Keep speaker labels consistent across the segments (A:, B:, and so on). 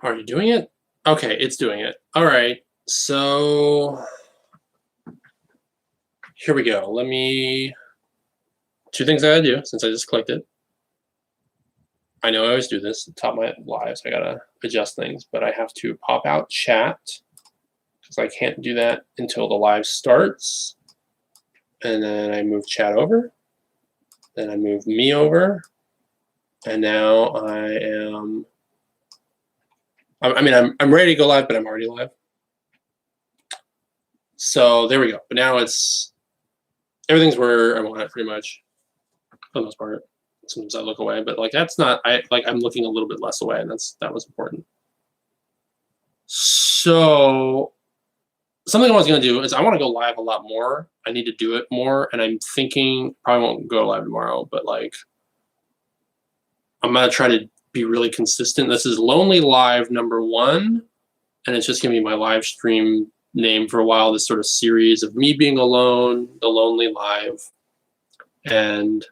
A: Are you doing it? Okay, it's doing it. All right, so here we go. Two things I gotta do since I just clicked it. I know I always do this at the top of my live, so I gotta adjust things, but I have to pop out chat because I can't do that until the live starts. And then I move chat over, then I move me over, and now I'm ready to go live, but I'm already live. So there we go. But now everything's where I want it pretty much for the most part. Sometimes I look away, but I'm looking a little bit less away, and that was important. So something I was going to do is I want to go live a lot more. I need to do it more, and I'm thinking probably won't go live tomorrow, but I'm going to try to be really consistent. This is Lonely Live #1, and it's just going to be my live stream name for a while, this sort of series of me being alone, the Lonely Live, and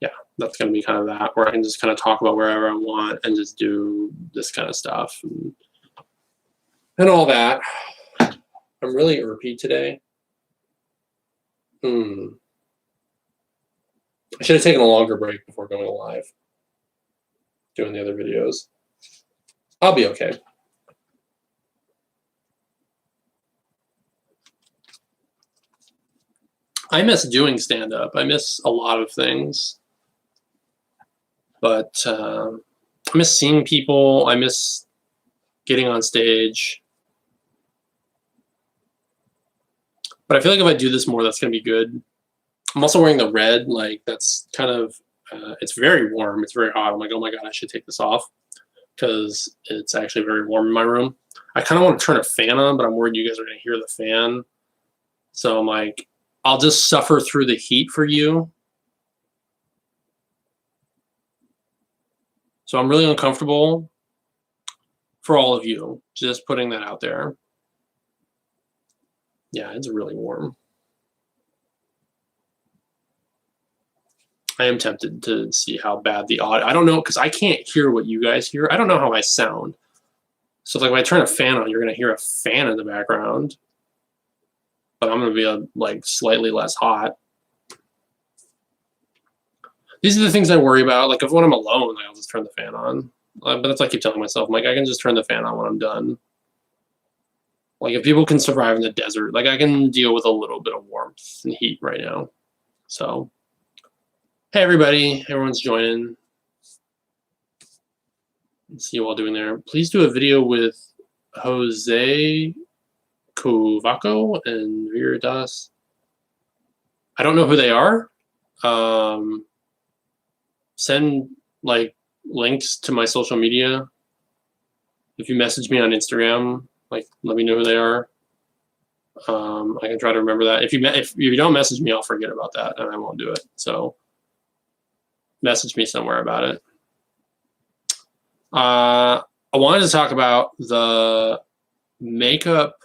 A: yeah, that's going to be kind of that, where I can just kind of talk about wherever I want and just do this kind of stuff and all that. I'm really irpy today. I should have taken a longer break before going live, doing the other videos. I'll be okay. I miss doing stand-up. I miss a lot of things. But I miss seeing people. I miss getting on stage. But I feel like if I do this more, that's going to be good. I'm also wearing the red. That's kind of, it's very warm. It's very hot. I'm like, oh my God, I should take this off because it's actually very warm in my room. I kind of want to turn a fan on, but I'm worried you guys are going to hear the fan. So I'm like, I'll just suffer through the heat for you. So I'm really uncomfortable for all of you. Just putting that out there. Yeah, it's really warm. I am tempted to see how bad the audio. I don't know, because I can't hear what you guys hear. I don't know how I sound. So when I turn a fan on, you're going to hear a fan in the background. But I'm going to be slightly less hot. These are the things I worry about. If when I'm alone, I'll just turn the fan on. But that's what I keep telling myself. I can just turn the fan on when I'm done. If people can survive in the desert, I can deal with a little bit of warmth and heat right now. So, hey everybody, everyone's joining. Let's see you all doing there. Please do a video with Jose Cavaco and Viridas. I don't know who they are. Send links to my social media. If you message me on Instagram, let me know who they are. I can try to remember that. If you don't message me, I'll forget about that and I won't do it. So message me somewhere about it. I wanted to talk about the makeup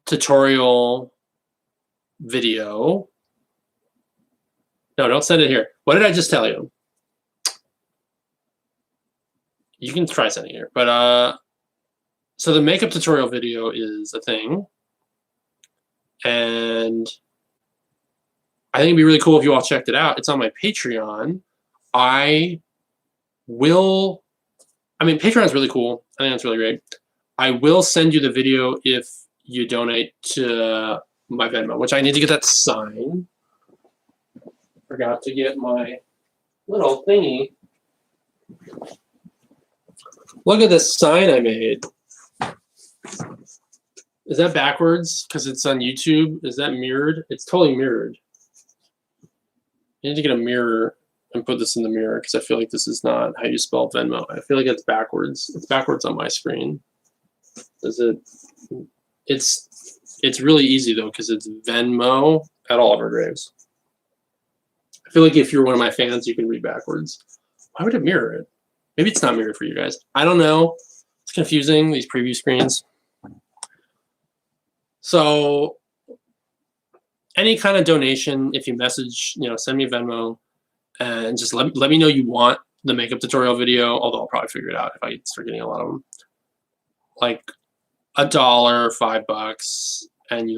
A: tutorial video. No, don't send it here. What did I just tell you? You can try sending it here. But so the makeup tutorial video is a thing. And I think it'd be really cool if you all checked it out. It's on my Patreon. Patreon's really cool. I think that's really great. I will send you the video if you donate to my Venmo, which I need to get that sign. Forgot to get my little thingy. Look at this sign I made. Is that backwards because it's on YouTube? Is that mirrored? It's totally mirrored. I need to get a mirror and put this in the mirror because I feel like this is not how you spell Venmo. I feel like it's backwards. It's backwards on my screen. Is it? It's really easy though because it's Venmo at Oliver Graves. I feel like if you're one of my fans, you can read backwards. Why would it mirror it? Maybe it's not mirrored for you guys. I don't know. It's confusing, these preview screens. So any kind of donation, if you message, send me Venmo and just let me know you want the makeup tutorial video, although I'll probably figure it out if I start getting a lot of them. Like $1, $5, and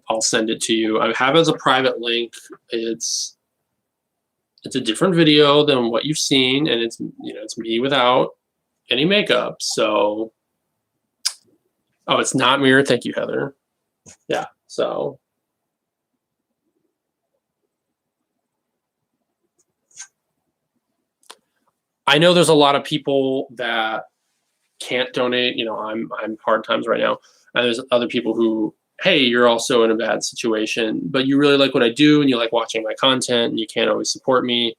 A: I'll send it to you. I have it as a private link. It's a different video than what you've seen, and it's me without any makeup. So, oh, it's not mirror. Thank you, Heather. Yeah. So. I know there's a lot of people that can't donate. I'm hard times right now, and there's other people who, hey, you're also in a bad situation, but you really like what I do and you like watching my content and you can't always support me.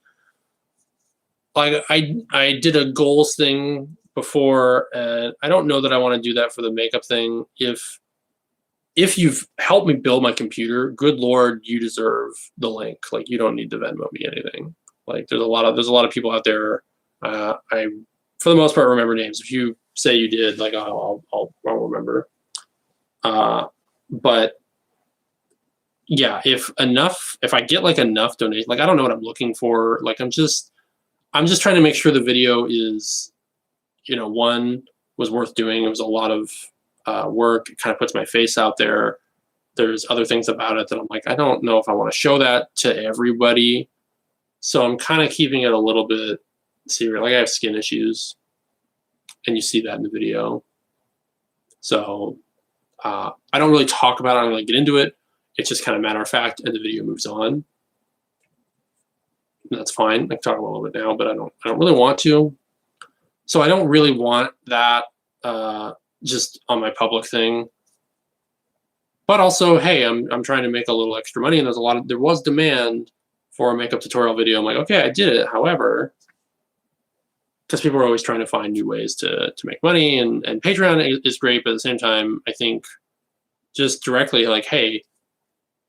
A: Like I did a goals thing before, and I don't know that I want to do that for the makeup thing. If you've helped me build my computer, good Lord, you deserve the link. Like, you don't need to Venmo me anything. Like, there's a lot of people out there. I, for the most part, remember names. If you say you did, like, I'll remember. But yeah, if I get like enough donation, like, I don't know what I'm looking for. Like, I'm just trying to make sure the video is, one, was worth doing. It was a lot of work. It kind of puts my face out there. There's other things about it that I'm like, I don't know if I want to show that to everybody. So I'm kind of keeping it a little bit serious. Like, I have skin issues, and you see that in the video. So I don't really talk about it. I don't really get into it. It's just kind of matter of fact, and the video moves on. And that's fine. I can talk a little bit now, but I don't really want to. So I don't really want that just on my public thing. But also, hey, I'm trying to make a little extra money, and there was demand for a makeup tutorial video. I'm like, okay, I did it. However, because people are always trying to find new ways to make money, and Patreon is great, but at the same time, I think just directly, like, hey,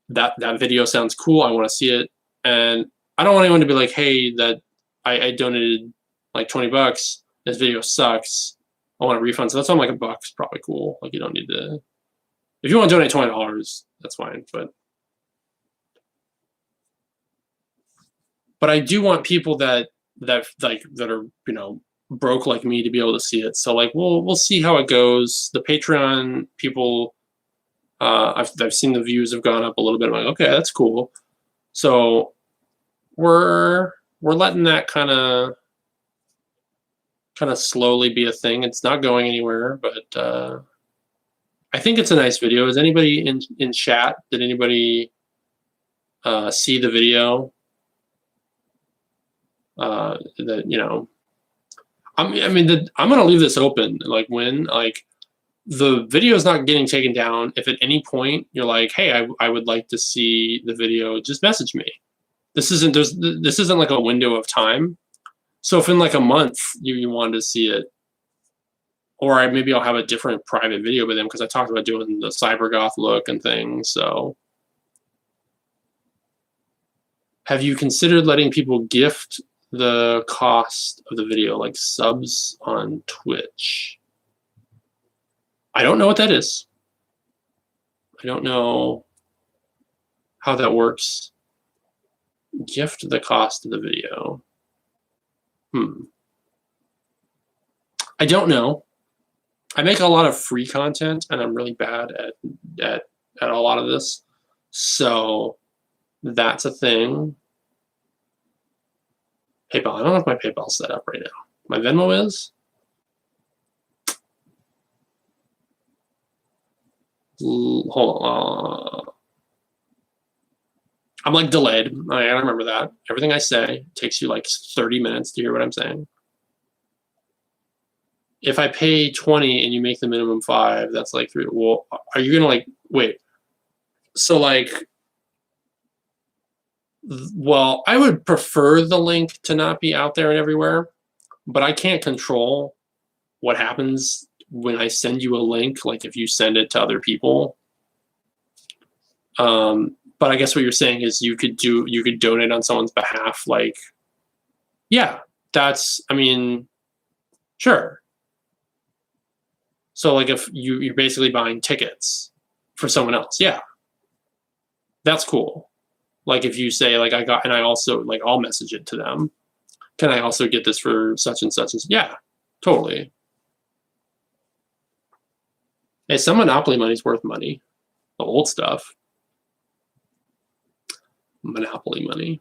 A: that video sounds cool. I want to see it, and I don't want anyone to be like, hey, that I donated like $20. This video sucks. I want a refund. So that's why I'm like, $1 probably cool. Like, you don't need to. If you want to donate $20, that's fine. But I do want people that are broke like me to be able to see it. So, like, we'll see how it goes. The Patreon people, I've seen the views have gone up a little bit. I'm like, okay, that's cool. So we're letting that kind of slowly be a thing. It's not going anywhere, but I think it's a nice video. Is anybody in chat? Did anybody see the video? I'm gonna leave this open. Like, when the video is not getting taken down, if at any point you're like, hey, I would like to see the video, just message me. This isn't like a window of time. So if in like a month you wanted to see it, or maybe I'll have a different private video with them, because I talked about doing the cyber goth look and things. So have you considered letting people gift the cost of the video, like subs on Twitch? I don't know what that is. I don't know how that works. Gift the cost of the video. I don't know. I make a lot of free content, and I'm really bad at a lot of this. So that's a thing. PayPal. I don't know if my PayPal's set up right now. My Venmo is. Hold on. I'm like delayed. I gotta remember that. Everything I say takes you like 30 minutes to hear what I'm saying. If I pay 20 and you make the minimum 5, that's like 3. Well, are you gonna like wait? So like, well, I would prefer the link to not be out there and everywhere, but I can't control what happens when I send you a link. Like, if you send it to other people. But I guess what you're saying is you could donate on someone's behalf. Like, yeah, sure. So like, if you're basically buying tickets for someone else, yeah, that's cool. Like, if you say like, I also, like, I'll message it to them. Can I also get this for such and such? Yeah, totally. Hey, some Monopoly money's worth money. The old stuff. Monopoly money.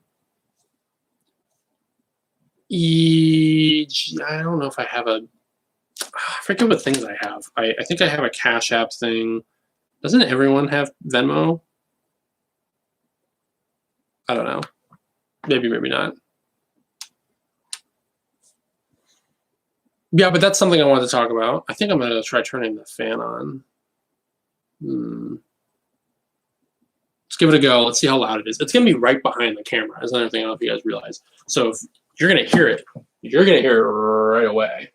A: I don't know if I have a. I forget what things I have. I think I have a Cash App thing. Doesn't everyone have Venmo? I don't know. Maybe, maybe not. Yeah, but that's something I wanted to talk about. I think I'm going to try turning the fan on. Let's give it a go. Let's see how loud it is. It's going to be right behind the camera. That's another thing I don't know if you guys realize. So if you're going to hear it, you're going to hear it right away.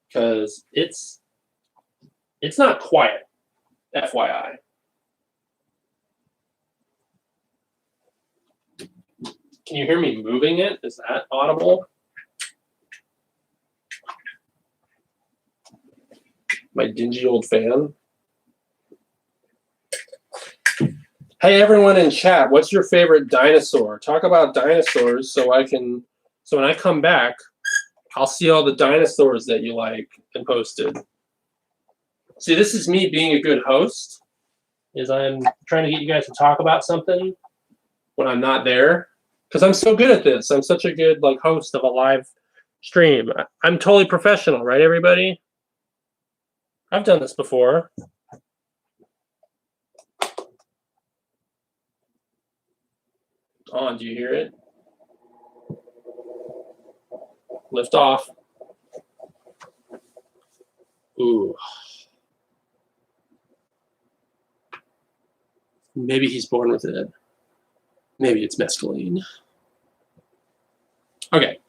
A: Because it's not quiet, FYI. Can you hear me moving it? Is that audible? My dingy old fan. Hey, everyone in chat, what's your favorite dinosaur? Talk about dinosaurs so when I come back, I'll see all the dinosaurs that you like and posted. See, this is me being a good host, is I'm trying to get you guys to talk about something when I'm not there. Because I'm so good at this. I'm such a good host of a live stream. I'm totally professional, right, everybody? I've done this before. On, do you hear it? Lift off. Ooh. Maybe he's born with it. Maybe it's mescaline. Okay.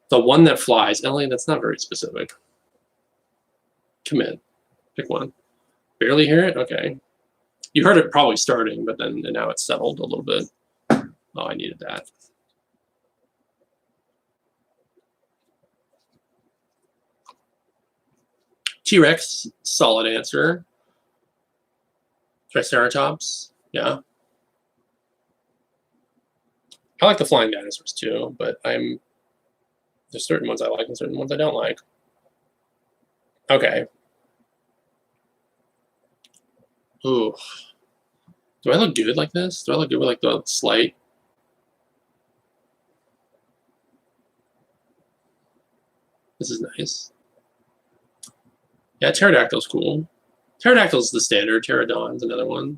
A: The one that flies. Ellie, that's not very specific. Commit. Pick one. Barely hear it? Okay. You heard it probably starting, but then now it's settled a little bit. Oh, I needed that. T-Rex, solid answer. Triceratops, yeah. I like the flying dinosaurs too, but there's certain ones I like and certain ones I don't like. Okay. Ooh. Do I look good like this? Do I look good with the slight? This is nice. Yeah, Pterodactyl's cool. Pterodactyl's the standard. Pterodon's another one.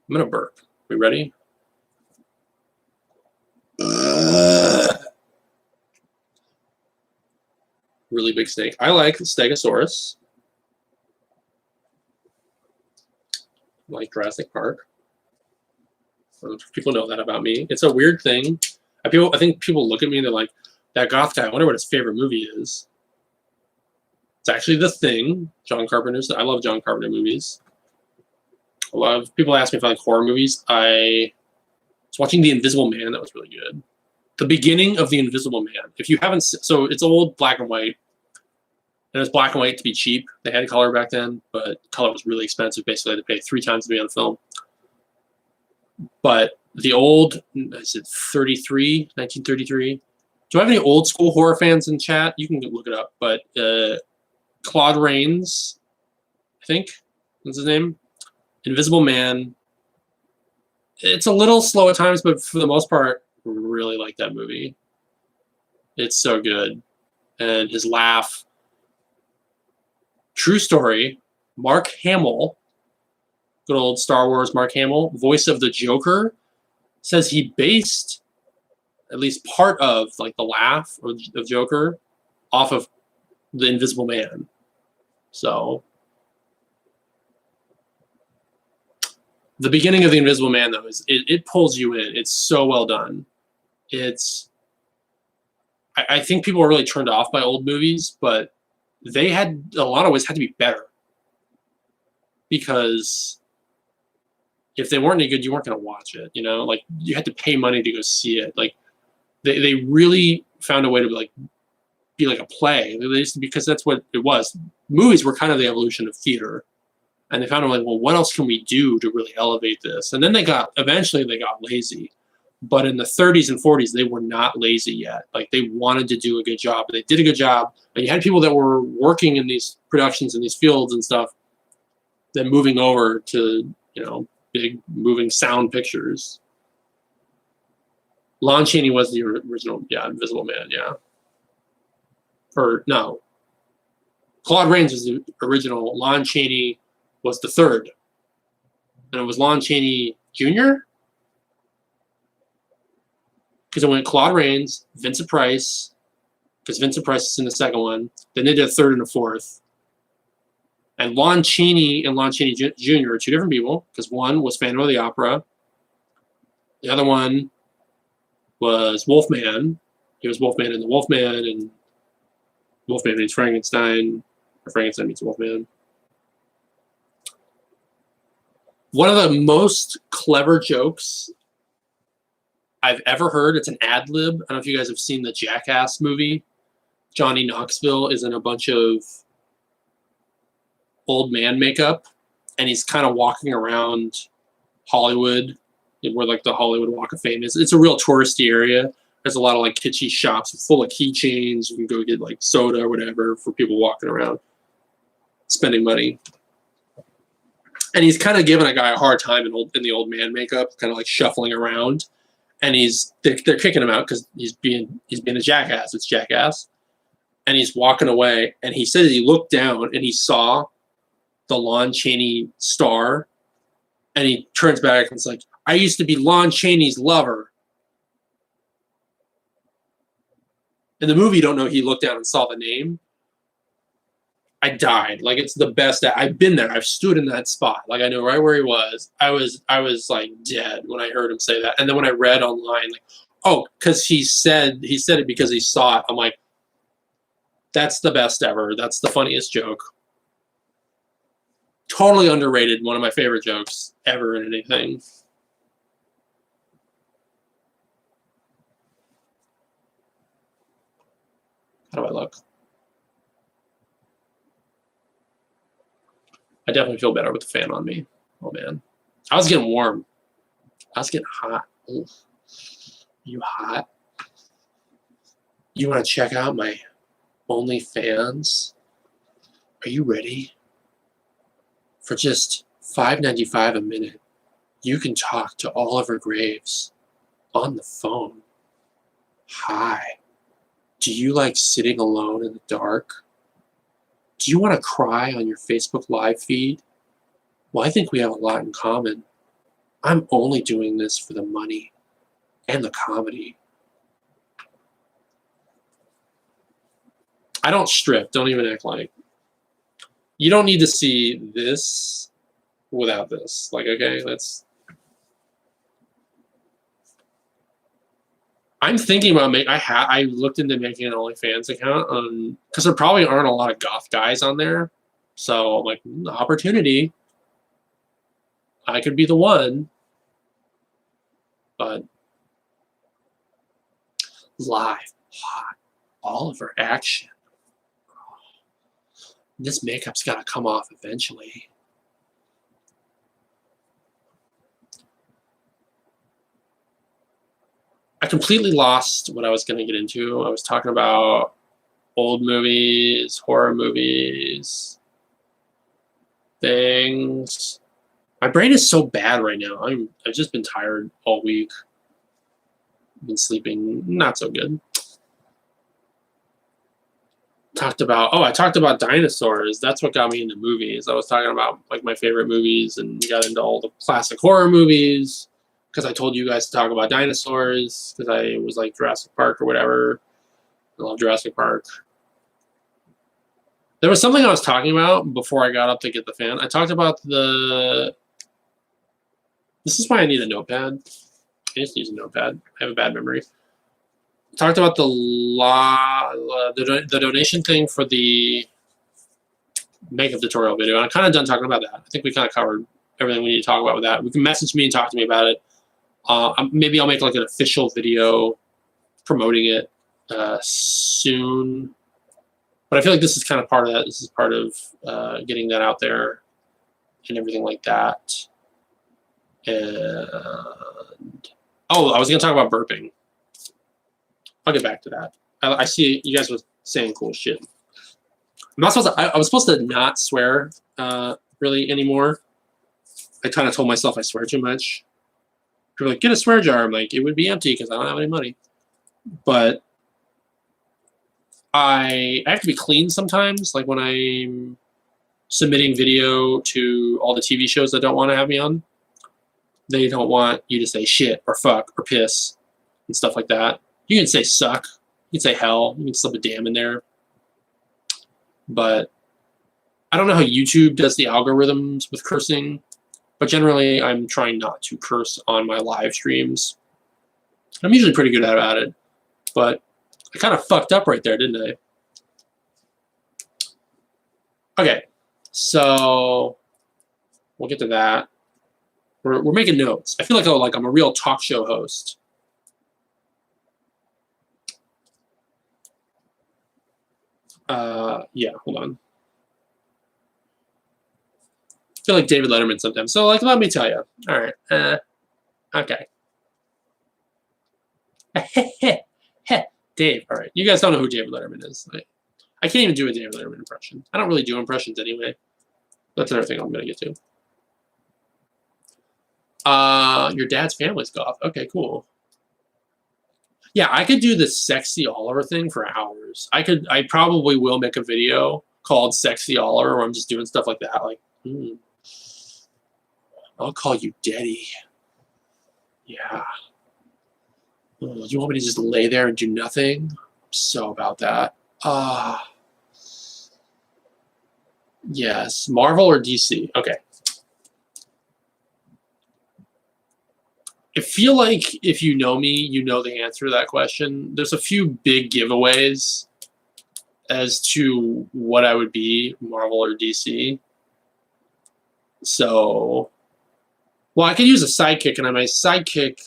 A: I'm gonna burp. We ready? Really big snake. I like the Stegosaurus. Like Jurassic Park. People know that about me. It's a weird thing. I think people look at me and they're like, that goth guy, I wonder what his favorite movie is. It's actually The Thing. John Carpenter's. I love John Carpenter movies. People ask me if I like horror movies. I was watching The Invisible Man. That was really good. The beginning of The Invisible Man. If you haven't, so it's old black and white. And it's black and white to be cheap. They had color back then, but color was really expensive. Basically, I had to pay 3 times to be on film. But the old, is it 1933? Do I have any old school horror fans in chat? You can look it up. But Claude Rains, I think, that's his name. Invisible Man. It's a little slow at times, but for the most part, really like that movie. It's so good. And his laugh. True story. Mark Hamill, good old Star Wars Mark Hamill, voice of the Joker, says he based at least part of the laugh of Joker off of The Invisible Man. So the beginning of The Invisible Man, though, it pulls you in. It's so well done. I think people are really turned off by old movies, but they had a lot of ways had to be better, because if they weren't any good, you weren't going to watch it. You had to pay money to go see it. They really found a way to be like a play, because that's what it was. Movies were kind of the evolution of theater. And they found out, like, well, what else can we do to really elevate this? And then eventually they got lazy. But in the 30s and 40s, they were not lazy yet. Like, they wanted to do a good job. They did a good job. But you had people that were working in these productions in these fields and stuff, then moving over to, big moving sound pictures. Lon Chaney was the original, Invisible Man, yeah. Or no, Claude Rains was the original. Lon Chaney was the third, and it was Lon Chaney Jr. Because it went Claude Rains, Vincent Price, because Vincent Price is in the second one. Then they did a third and a fourth. And Lon Chaney and Lon Chaney Jr. are two different people, because one was Phantom of the Opera. The other one was Wolfman. He was Wolfman in the Wolfman, and Wolfman meets Frankenstein, or Frankenstein meets Wolfman. One of the most clever jokes I've ever heard, it's an ad lib. I don't know if you guys have seen the Jackass movie. Johnny Knoxville is in a bunch of old man makeup, and he's kind of walking around Hollywood, where like the Hollywood Walk of Fame is. It's a real touristy area. There's a lot of like kitschy shops full of keychains. You can go get like soda or whatever for people walking around, spending money. And he's kind of giving a guy a hard time in the old man makeup, kind of like shuffling around. And they're kicking him out because he's being a jackass. It's Jackass. And he's walking away. And he said he looked down and he saw the Lon Chaney star. And he turns back and it's like, I used to be Lon Chaney's lover. In the movie, you don't know he looked down and saw the name. I died. Like, it's the best. I've been there. I've stood in that spot. Like, I know right where he was. I was like dead when I heard him say that. And then when I read online, like, oh, because he said it because he saw it. I'm like, that's the best ever. That's the funniest joke. Totally underrated. One of my favorite jokes ever in anything. How do I look? I definitely feel better with the fan on me. Oh, man. I was getting warm. I was getting hot. Ooh. You hot? You want to check out my OnlyFans? Are you ready? For just $5.95 a minute, you can talk to Oliver Graves on the phone. Hi. Do you like sitting alone in the dark? Do you want to cry on your Facebook Live feed? Well, I think we have a lot in common. I'm only doing this for the money and the comedy. I don't strip. Don't even act like. You don't need to see this without this. Like, okay, that's... I'm thinking about I looked into making an OnlyFans account because there probably aren't a lot of goth guys on there. So I'm like, opportunity. I could be the one. But live, hot, Oliver action. This makeup's got to come off eventually. I completely lost what I was going to get into. I was talking about old movies, horror movies, things. My brain is so bad right now. I've just been tired all week. I've been sleeping not so good. I talked about dinosaurs. That's what got me into movies. I was talking about like my favorite movies and got into all the classic horror movies. Because I told you guys to talk about dinosaurs, because I was like Jurassic Park or whatever. I love Jurassic Park. There was something I was talking about before I got up to get the fan. I talked about this is why I need a notepad. I just use a notepad. I have a bad memory. I talked about the donation thing for the makeup tutorial video. And I'm kind of done talking about that. I think we kind of covered everything we need to talk about with that. You can message me and talk to me about it. Maybe I'll make like an official video promoting it soon. But I feel like this is kind of part of that. This is part of getting that out there and everything like that. And oh, I was gonna talk about burping. I'll get back to that. I see you guys were saying cool shit. I'm not supposed to. I was supposed to not swear really anymore. I kind of told myself I swear too much. People are like, get a swear jar. I'm like, it would be empty because I don't have any money. But I have to be clean sometimes, like when I'm submitting video to all the TV shows that don't want to have me on. They don't want you to say shit or fuck or piss and stuff like that. You can say suck. You can say hell. You can slip a damn in there. But I don't know how YouTube does the algorithms with cursing. But generally, I'm trying not to curse on my live streams. I'm usually pretty good at it. But I kind of fucked up right there, didn't I? Okay. So we'll get to that. We're making notes. I feel like I'm a real talk show host. Yeah, hold on. I feel like David Letterman sometimes. So like, let me tell you. All right. Okay. Dave. All right. You guys don't know who David Letterman is. I can't even do a David Letterman impression. I don't really do impressions anyway. That's another thing I'm going to get to. Your dad's family's goth. Okay, cool. Yeah, I could do the Sexy Oliver thing for hours. I probably will make a video called Sexy Oliver where I'm just doing stuff like that. Like, I'll call you Daddy. Yeah. You want me to just lay there and do nothing? I'm so about that. Yes. Marvel or DC? Okay. I feel like if you know me, you know the answer to that question. There's a few big giveaways as to what I would be, Marvel or DC. So, well, I could use a sidekick, and my sidekick,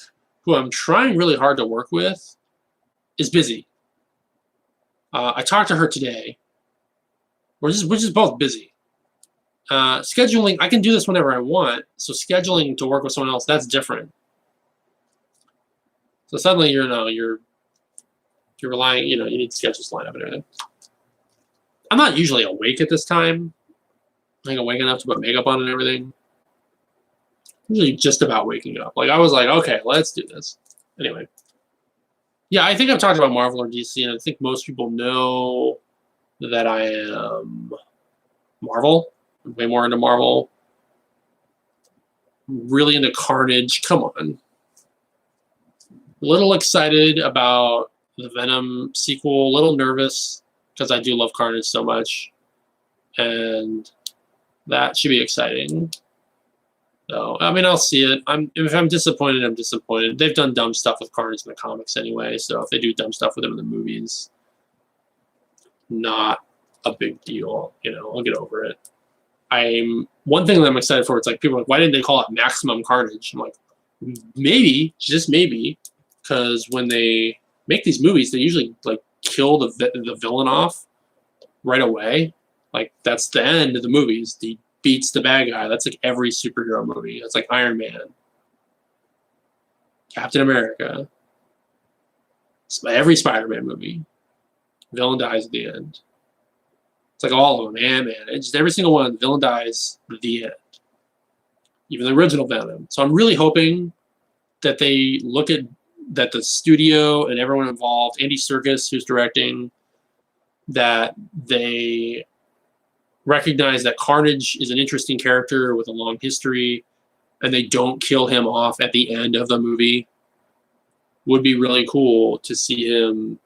A: who I'm trying really hard to work with, is busy. I talked to her today. We're just both busy. Scheduling, I can do this whenever I want. So scheduling to work with someone else, that's different. So suddenly you're relying, you need schedules to line up and everything. I'm not usually awake at this time. Like awake enough to put makeup on and everything. Usually just about waking up. Like I was like, okay, let's do this. Anyway. Yeah, I think I've talked about Marvel or DC, and I think most people know that I am Marvel. I'm way more into Marvel. Really into Carnage. Come on. A little excited about the Venom sequel. A little nervous because I do love Carnage so much. And that should be exciting. So, I mean, I'll see it. If I'm disappointed, I'm disappointed. They've done dumb stuff with Carnage in the comics anyway, so if they do dumb stuff with him in the movies, not a big deal. I'll get over it. One thing that I'm excited for, it's like people are like, why didn't they call it Maximum Carnage? I'm like, maybe, just maybe, because when they make these movies, they usually like kill the villain off right away. Like that's the end of the movies. He beats the bad guy. That's like every superhero movie. That's like Iron Man, Captain America. Every Spider-Man movie, villain dies at the end. It's like all of them, man. It's just every single one. The villain dies at the end. Even the original Venom. So I'm really hoping that they look at that the studio and everyone involved, Andy Serkis, who's directing, that they recognize that Carnage is an interesting character with a long history, and they don't kill him off at the end of the movie. Would be really cool to see him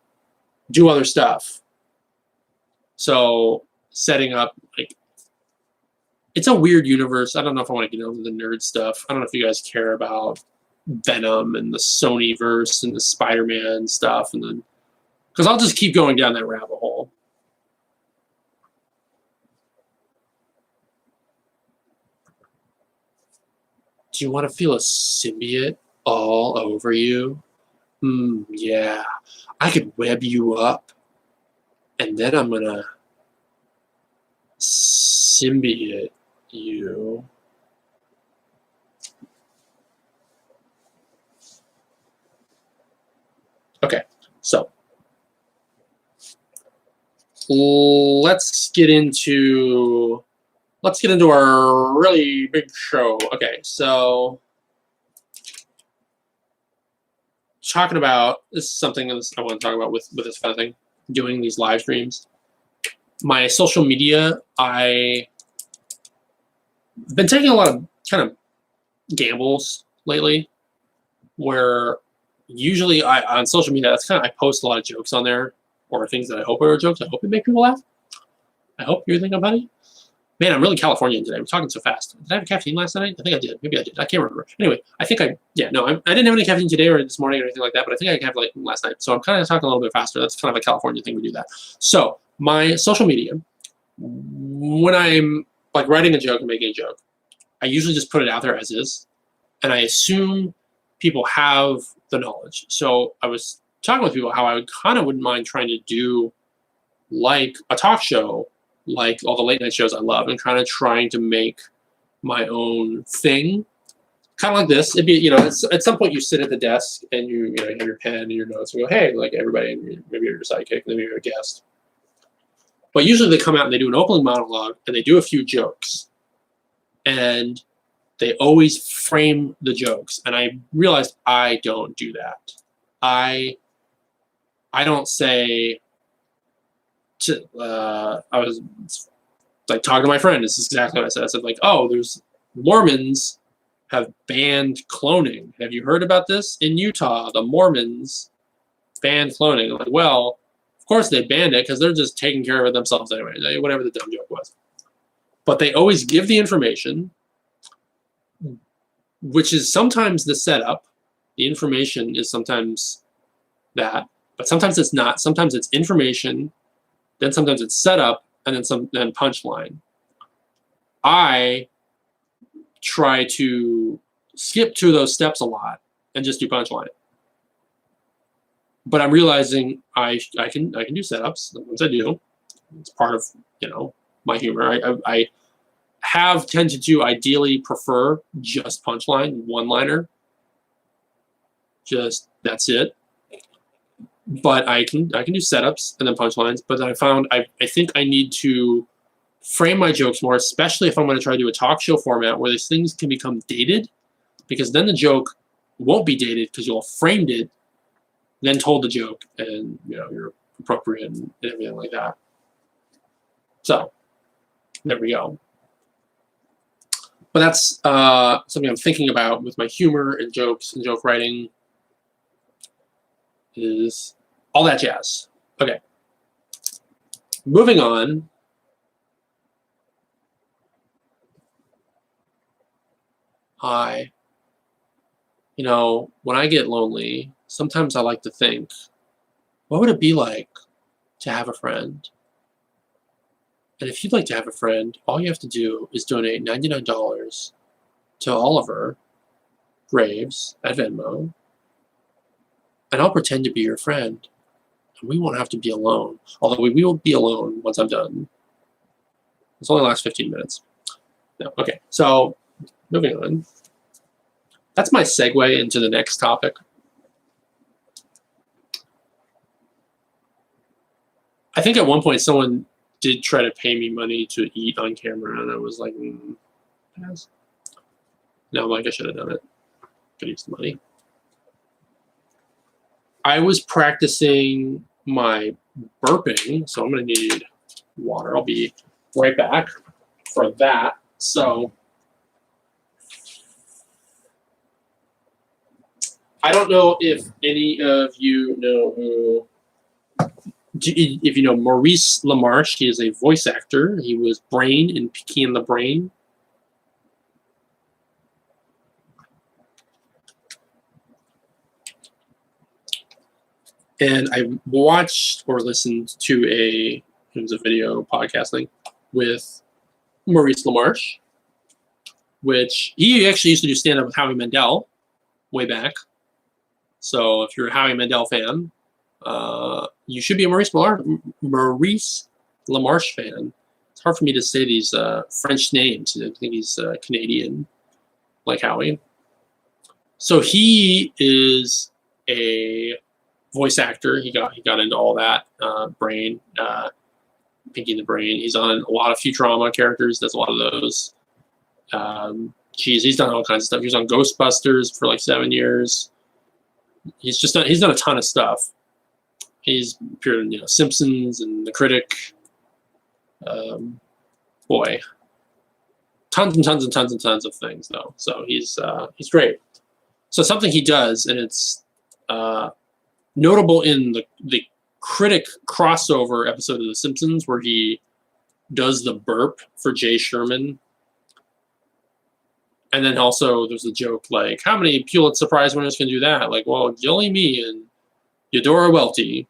A: do other stuff. So setting up, like, it's a weird universe. I don't know if I want to get into the nerd stuff. I don't know if you guys care about Venom and the Sonyverse and the Spider-Man stuff, and then because I'll just keep going down that rabbit hole. Do you want to feel a symbiote all over you? Yeah. I could web you up, and then I'm gonna symbiote you. So let's get into our really big show. Okay, so talking about this is something else I want to talk about with this kind of thing, doing these live streams. My social media, I've been taking a lot of kind of gambles lately, where usually on social media, that's kind of I post a lot of jokes on there, or things that I hope are jokes. I hope it make people laugh. I hope you're thinking about it. Man, I'm really Californian today. I'm talking so fast. Did I have caffeine last night? I think I did. Maybe I did. I can't remember. Anyway, I think I didn't have any caffeine today or this morning or anything like that, but I think I had like last night. So I'm kind of talking a little bit faster. That's kind of a California thing to do that. So my social media, when I'm like writing a joke and making a joke, I usually just put it out there as is, and I assume people have the knowledge. So I was talking with people how I kind of wouldn't mind trying to do like a talk show, like all the late night shows I love, and kind of trying to make my own thing, kind of like this. It'd be, at some point you sit at the desk and you have your pen and your notes and go, hey, like everybody, maybe you're your sidekick, maybe you're a guest. But usually they come out and they do an opening monologue and they do a few jokes, and they always frame the jokes. And I realized I don't do that. I don't say. I was like talking to my friend. This is exactly what I said. I said like, oh, there's Mormons have banned cloning. Have you heard about this? In Utah, the Mormons banned cloning. I'm like, well, of course they banned it because they're just taking care of it themselves anyway. Whatever the dumb joke was. But they always give the information, which is sometimes the setup. The information is sometimes that, but sometimes it's not. Sometimes it's information. Then sometimes it's setup, and then punchline. I try to skip two of those steps a lot and just do punchline. But I'm realizing I can do setups. The ones I do, it's part of my humor. I have tended to ideally prefer just punchline, one-liner. Just that's it. But I can do setups and then punchlines. But then I found I think I need to frame my jokes more, especially if I'm going to try to do a talk show format where these things can become dated, because then the joke won't be dated because you'll have framed it, then told the joke, and you're appropriate and everything like that. So there we go. But that's something I'm thinking about with my humor and jokes and joke writing. Is all that jazz. Okay. Moving on. When I get lonely, sometimes I like to think, what would it be like to have a friend? And if you'd like to have a friend, all you have to do is donate $99 to Oliver Graves at Venmo, and I'll pretend to be your friend, and we won't have to be alone. Although we will be alone once I'm done. This only lasts 15 minutes. No, okay, so moving on. That's my segue into the next topic. I think at one point someone did try to pay me money to eat on camera, and I was like, pass. No, I'm like, I should have done it. Could use the money. I was practicing my burping, so I'm going to need water. I'll be right back for that. So I don't know if any of you know if you know Maurice LaMarche. He is a voice actor. He was Brain in Pinky and the Brain. And I watched or listened to it was a video podcasting with Maurice LaMarche, which he actually used to do stand-up with Howie Mandel way back. So if you're a Howie Mandel fan, you should be a Maurice LaMarche fan. It's hard for me to say these French names. I think he's Canadian, like Howie. So he is a voice actor. He got into all that. Brain, Pinky the Brain. He's on a lot of Futurama characters. Does a lot of those. He's done all kinds of stuff. He was on Ghostbusters for like 7 years. He's done a ton of stuff. He's appeared in Simpsons and The Critic. Boy, tons and tons and tons and tons of things though. So he's great. So something he does, and it's notable in the Critic crossover episode of The Simpsons where he does the burp for Jay Sherman. And then also there's a joke like, how many Pulitzer Prize winners can do that? Like, well, only me and Eudora Welty.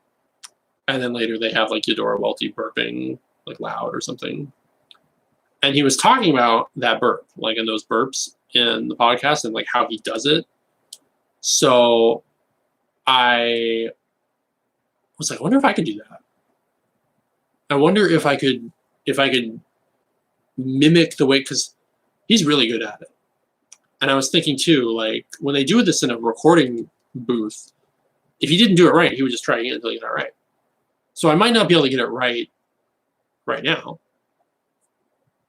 A: And then later they have like Eudora Welty burping like loud or something. And he was talking about that burp, like in those burps in the podcast and like how he does it. So I was like, I wonder if I could do that. I wonder if I could mimic the way, because he's really good at it. And I was thinking too, like when they do this in a recording booth, if he didn't do it right, he would just try again until he got it right. So I might not be able to get it right now.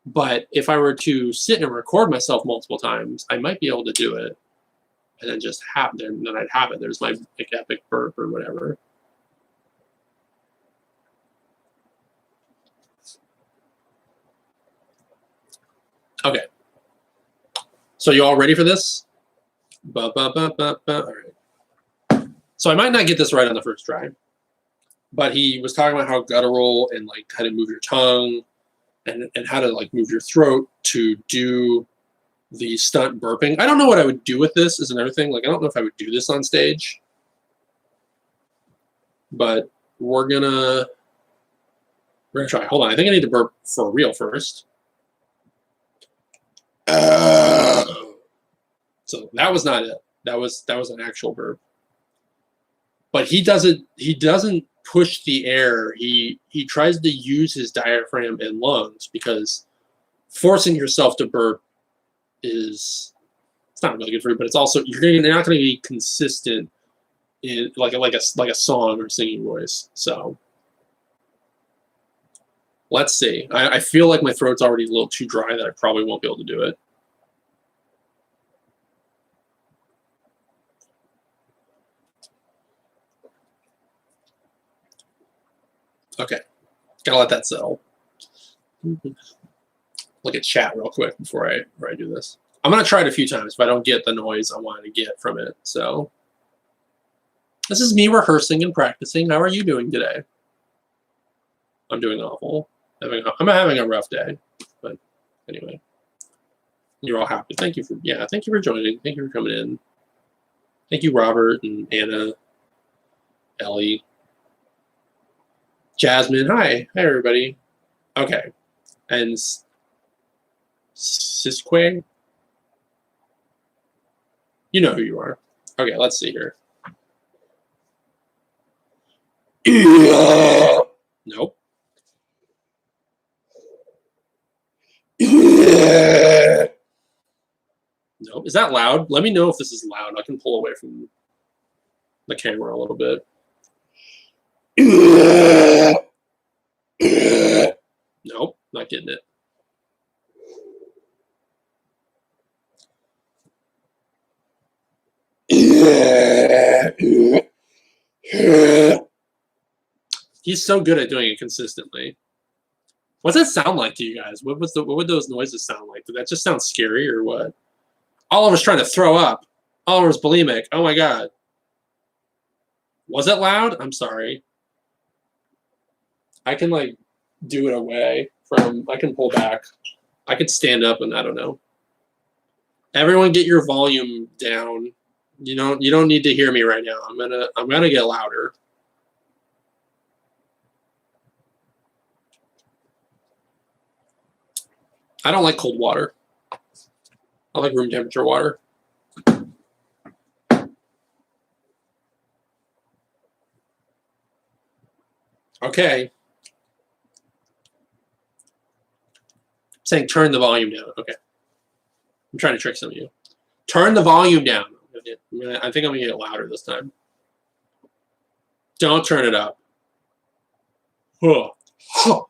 A: But if I were to sit and record myself multiple times, I might be able to do it. And then just have them, then I'd have it. There's my like, epic burp or whatever. Okay. So you all ready for this? All right. So I might not get this right on the first try, but he was talking about how guttural and like how to move your tongue and how to like move your throat to do the stunt burping. I don't know what I would do with this is another thing. Like, I don't know if I would do this on stage, but we're gonna try. Hold on. I think I need to burp for real first. So that was not it. That was an actual burp. But he doesn't push the air. He tries to use his diaphragm and lungs, because forcing yourself to burp it's not really good for you, but it's also you're not going to be consistent in like a song or singing voice. So let's see. I feel like my throat's already a little too dry that I probably won't be able to do it. Okay, gotta let that settle. Look at chat real quick before I do this. I'm gonna try it a few times if I don't get the noise I want to get from it. So this is me rehearsing and practicing. How are you doing today? I'm doing awful. I'm having a rough day, but anyway, you're all happy. Thank you for joining. Thank you for coming in. Thank you, Robert and Anna, Ellie, Jasmine. Hi everybody. Okay, and Sisque, you know who you are. Okay, let's see here. Nope. Nope. Is that loud? Let me know if this is loud. I can pull away from the camera a little bit. Nope, not getting it. He's so good at doing it consistently. What's that sound like to you guys? What would those noises sound like? Did that just sound scary or what? Oliver's trying to throw up. Oliver's bulimic. Oh my god. Was it loud? I'm sorry. I can like do it away from. I can pull back. I could stand up and I don't know. Everyone, get your volume down. You don't need to hear me right now. I'm gonna get louder. I don't like cold water. I like room temperature water. Okay. Saying turn the volume down. Okay. I'm trying to trick some of you. Turn the volume down. I think I'm going to get louder this time. Don't turn it up. Huh. Huh.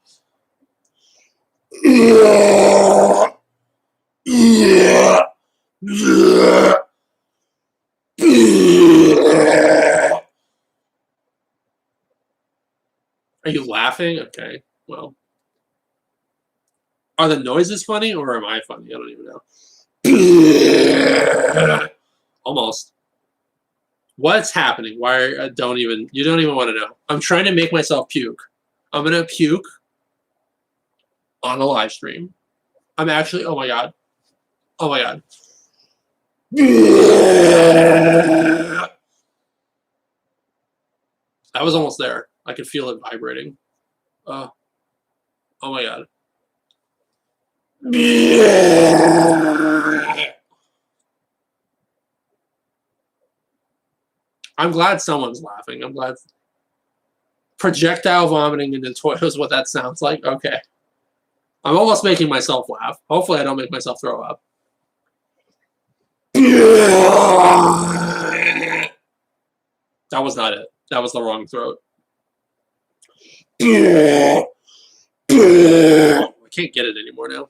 A: Are you laughing? Okay, well. Are the noises funny or am I funny? I don't even know. Almost. What's happening? Why? You don't even want to know. I'm trying to make myself puke. I'm gonna puke on a live stream. I'm actually. Oh my god. Oh my god. I was almost there. I could feel it vibrating. Oh my god. I'm glad someone's laughing. I'm glad. Projectile vomiting into toilet is what that sounds like. Okay. I'm almost making myself laugh. Hopefully I don't make myself throw up. That was not it. That was the wrong throat. I can't get it anymore now.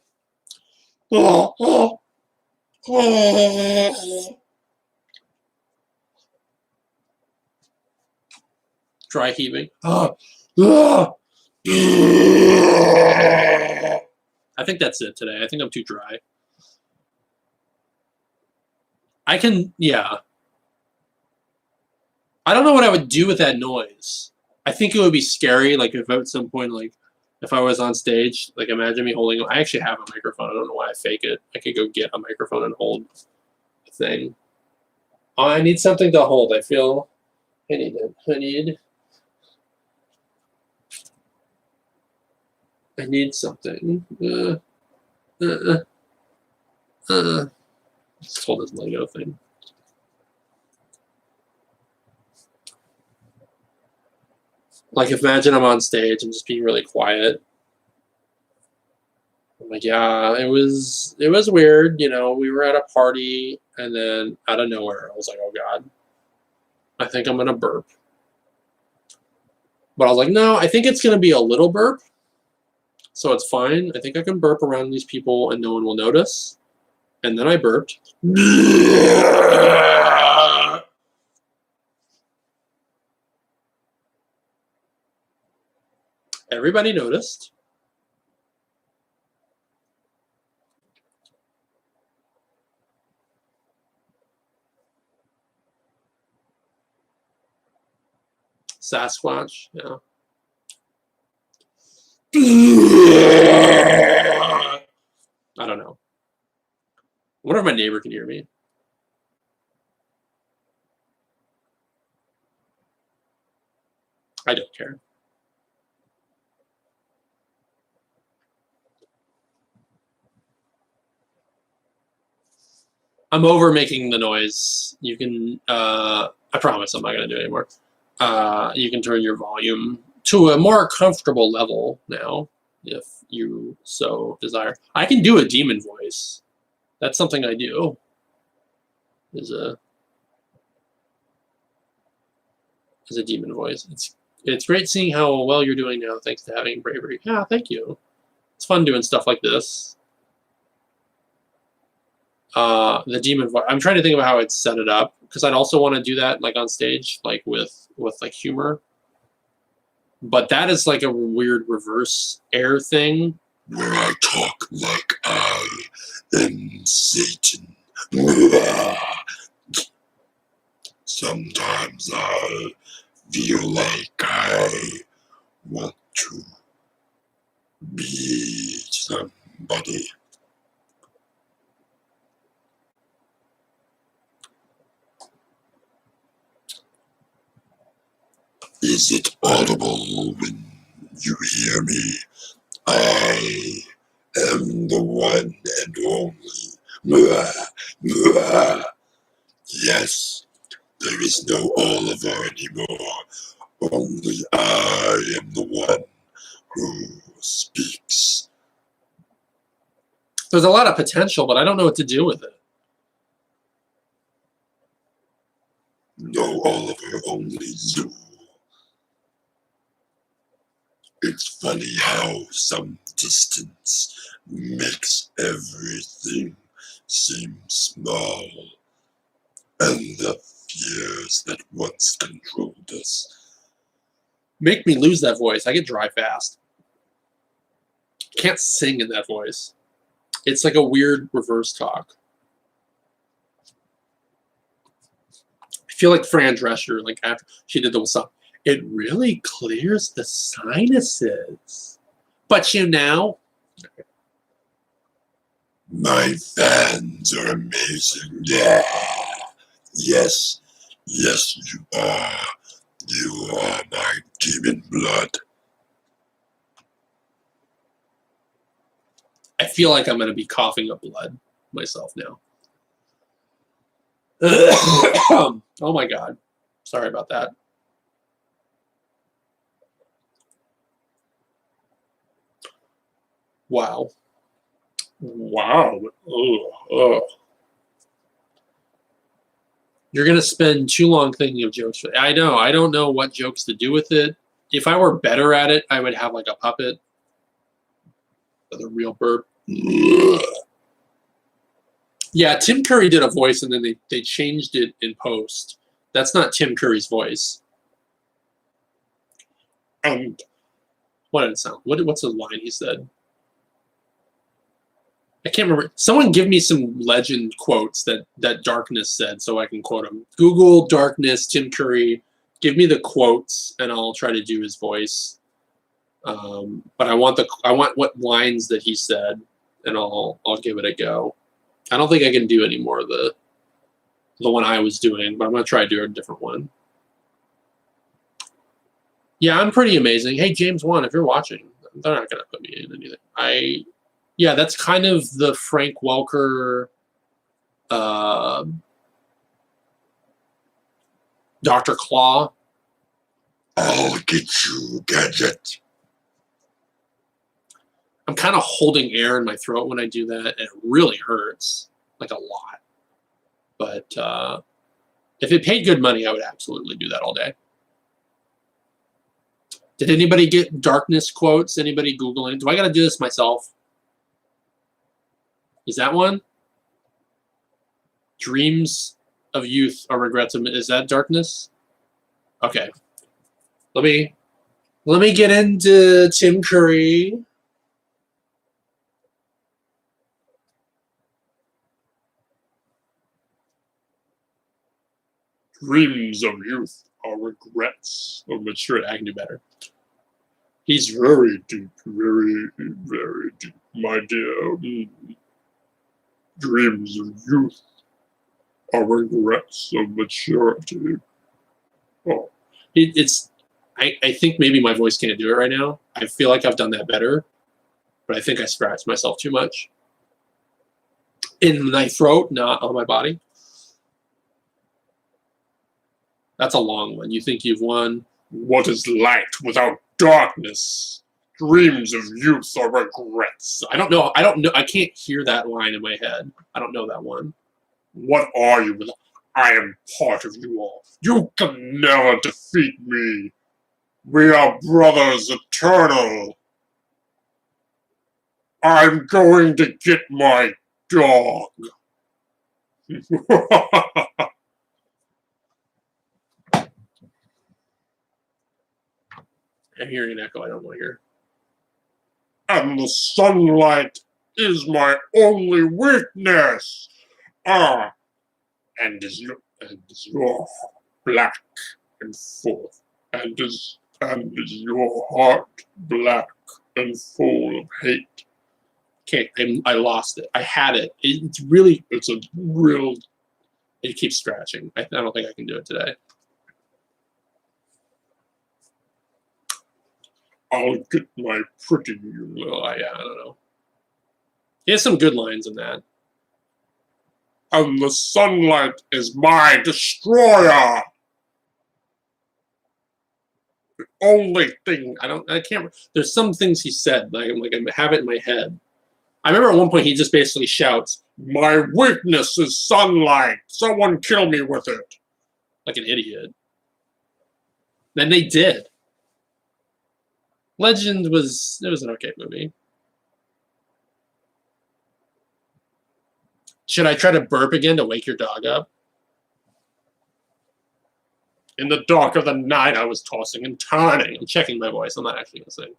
A: Dry heaving. I think that's it today. I think I'm too dry. I can, yeah. I don't know what I would do with that noise. I think it would be scary, like if at some point, like if I was on stage, like imagine me holding, I actually have a microphone. I don't know why I fake it. I could go get a microphone and hold the thing. Oh, I need something to hold. I feel I need it. I need something. Let's hold this Lego thing. Like, imagine I'm on stage and just being really quiet. I'm like, yeah, it was weird. You know, we were at a party, and then out of nowhere, I was like, oh god, I think I'm gonna burp. But I was like, no, I think it's gonna be a little burp, so it's fine. I think I can burp around these people, and no one will notice. And then I burped. Everybody noticed. Sasquatch, yeah. I don't know. I wonder if my neighbor can hear me. I don't care. I'm over making the noise. You can, I promise I'm not going to do it anymore. You can turn your volume to a more comfortable level now, if you so desire. I can do a demon voice. That's something I do. Is a demon voice. It's great seeing how well you're doing now, thanks to having bravery. Yeah, thank you. It's fun doing stuff like this. The demon voice. I'm trying to think about how I'd set it up, because I'd also want to do that like on stage, like with like humor. But that is like a weird reverse air thing, where I talk like I am Satan. Sometimes I feel like I want to be somebody. Is it audible when you hear me? I am the one and only. Yes, there is no Oliver anymore. Only I am the one who speaks. There's a lot of potential, but I don't know what to do with it. No Oliver, only you.
B: It's funny how some distance makes everything seem small, and the fears that once controlled us
A: make me lose that voice. I get dry fast. Can't sing in that voice. It's like a weird reverse talk. I feel like Fran Drescher, like after she did the song, it really clears the sinuses. But you know,
B: my fans are amazing. Yeah. Yes, yes, you are. You are my demon blood.
A: I feel like I'm going to be coughing up blood myself now. Oh my God. Sorry about that. Wow. Wow. Ugh. You're going to spend too long thinking of jokes. I know. I don't know what jokes to do with it. If I were better at it, I would have like a puppet. The real burp. Yeah, Tim Curry did a voice and then they changed it in post. That's not Tim Curry's voice. And what did it sound? What's the line he said? I can't remember. Someone give me some legend quotes that Darkness said so I can quote them. Google Darkness, Tim Curry. Give me the quotes and I'll try to do his voice. But I want what lines that he said, and I'll give it a go. I don't think I can do any more of the one I was doing, but I'm gonna try to do a different one. Yeah, I'm pretty amazing. Hey, James Wan, if you're watching, they're not gonna put me in anything. Yeah, that's kind of the Frank Welker, Dr. Claw.
B: I'll get you, Gadget.
A: I'm kind of holding air in my throat when I do that, and it really hurts, like a lot. But if it paid good money, I would absolutely do that all day. Did anybody get Darkness quotes? Anybody Googling? Do I got to do this myself? Is that one? Dreams of youth are regrets of... Is that Darkness? Okay. Let me get into Tim Curry. Dreams of youth are regrets of maturity. I can do better. He's very deep, very, very deep, my dear. Dreams of youth are regrets of maturity. Oh, I think maybe my voice can't do it right now. I feel like I've done that better, but I think I scratched myself too much. In my throat, not on my body. That's a long one. You think you've won? What is light without darkness? Dreams of youth are regrets. I don't know. I can't hear that line in my head. I don't know that one. What are you? I am part of you all. You can never defeat me. We are brothers eternal. I'm going to get my dog. I'm hearing an echo I don't want to hear. And the sunlight is my only weakness. And is your black and full, and is your heart black and full of hate? Okay, I lost it. I had it. It's a real. It keeps scratching. I don't think I can do it today. I'll get my pretty. Oh, yeah, I don't know. He has some good lines in that. And the sunlight is my destroyer. The only thing I can't. There's some things he said. I have it in my head. I remember at one point he just basically shouts, "My weakness is sunlight. Someone kill me with it," like an idiot. Then they did. Legend was an okay movie. Should I try to burp again to wake your dog up? In the dark of the night, I was tossing and turning. I'm checking my voice. I'm not actually going to sing.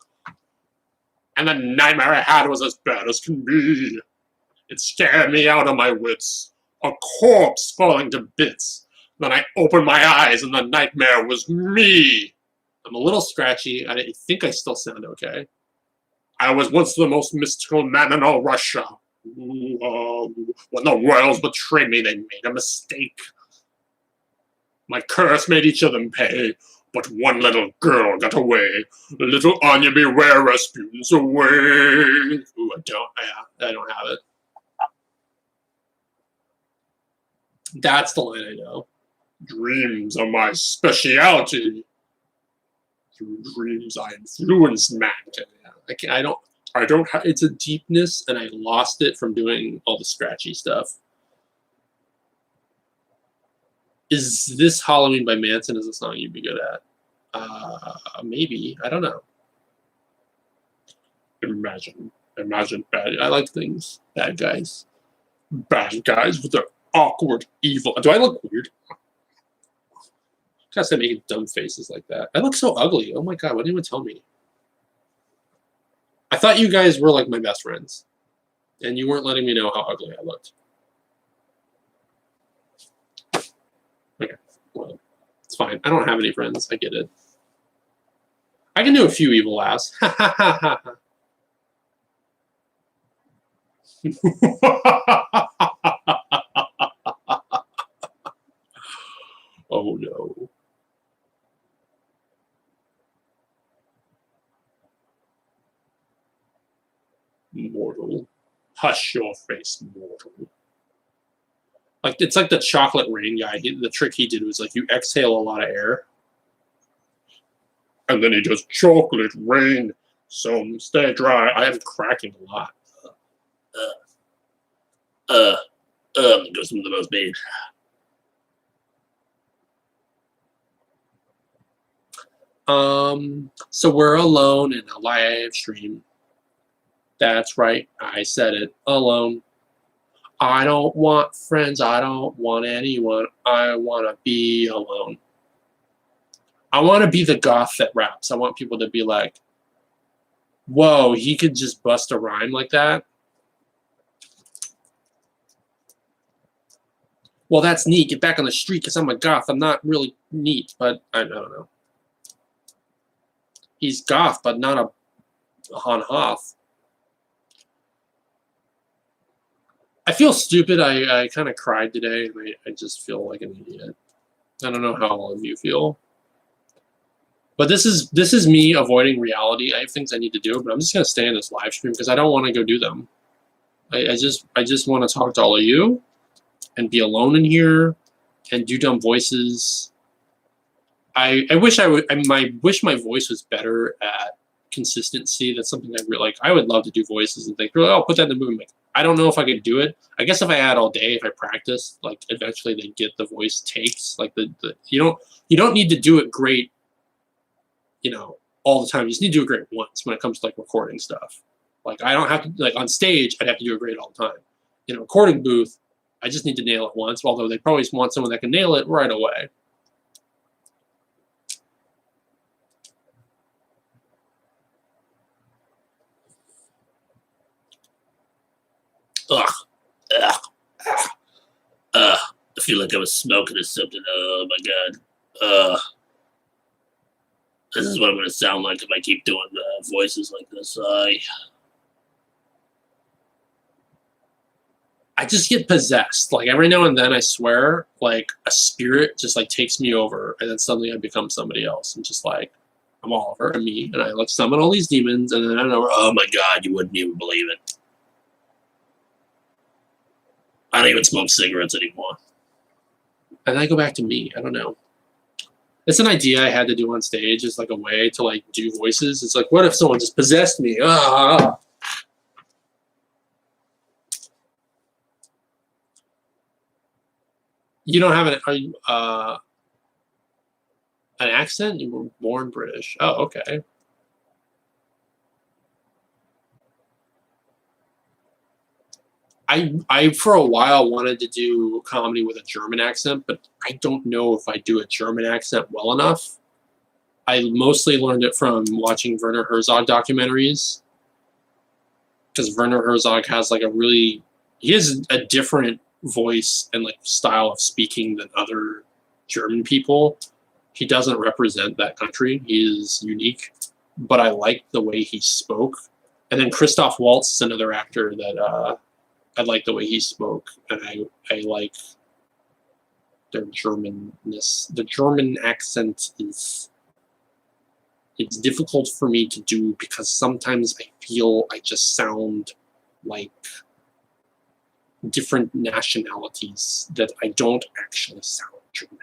A: And the nightmare I had was as bad as can be. It scared me out of my wits. A corpse falling to bits. Then I opened my eyes and the nightmare was me. I'm a little scratchy. I think I still sound okay. I was once the most mystical man in all Russia. When the royals betrayed me, they made a mistake. My curse made each of them pay, but one little girl got away. Little Anya, beware, Rasputin's away. Ooh, I don't have it. That's the line I know. Dreams are my specialty. Through dreams, I influence mankind. I don't have. It's a deepness, and I lost it from doing all the scratchy stuff. Is this Halloween by Manson is a song you'd be good at? Maybe. I don't know. Imagine bad. I like things. Bad guys. Bad guys with their awkward, evil. Do I look weird? Gotta stop making dumb faces like that. I look so ugly. Oh my god, why didn't anyone tell me? I thought you guys were like my best friends. And you weren't letting me know how ugly I looked. Okay, well, it's fine. I don't have any friends. I get it. I can do a few evil laughs. Ha ha ha ha. Oh no. Mortal. Hush your face, mortal. Like, it's like the chocolate rain guy. The trick he did was like you exhale a lot of air. And then he does chocolate rain. So stay dry. I am cracking a lot. Goes from the most babe. So we're alone in a live stream. That's right, I said it. Alone. I don't want friends. I don't want anyone. I want to be alone. I want to be the goth that raps. I want people to be like, whoa, he could just bust a rhyme like that? Well, that's neat. Get back on the street because I'm a goth. I'm not really neat, but I don't know. He's goth, but not a Han Hoth. I feel stupid. I kind of cried today, and I just feel like an idiot. I don't know how all of you feel. But this is me avoiding reality. I have things I need to do, but I'm just gonna stay in this live stream because I don't want to go do them. I just want to talk to all of you and be alone in here and do dumb voices. I wish wish my voice was better at consistency. That's something I really like. I would love to do voices and think, oh, I'll put that in the movie. Like, I don't know if I could do it. I guess if I had all day, if I practiced, like eventually they'd get the voice takes. Like you don't need to do it great, all the time. You just need to do it great once when it comes to like recording stuff. Like I don't have to like on stage, I'd have to do it great all the time. In a recording booth, I just need to nail it once, although they probably want someone that can nail it right away. Ugh. I feel like I was smoking or something. Oh my god. This is what I'm gonna sound like if I keep doing voices like this. I just get possessed. Like every now and then, I swear, like a spirit just like takes me over, and then suddenly I become somebody else. I'm just like, I'm Oliver, I'm me, and I like summon all these demons, and then I know, oh my god, you wouldn't even believe it. I don't even smoke cigarettes anymore. And then I go back to me. I don't know. It's an idea I had to do on stage. It's like a way to like do voices. It's like, what if someone just possessed me? Ah. You don't have an accent? You were born British. Oh, okay. I for a while wanted to do comedy with a German accent, but I don't know if I do a German accent well enough. I mostly learned it from watching Werner Herzog documentaries, because Werner Herzog has like he has a different voice and like style of speaking than other German people. He doesn't represent that country. He is unique, but I like the way he spoke. And then Christoph Waltz is another actor that I like the way he spoke, and I like their Germanness. The German accent it's difficult for me to do because sometimes I feel I just sound like different nationalities, that I don't actually sound German.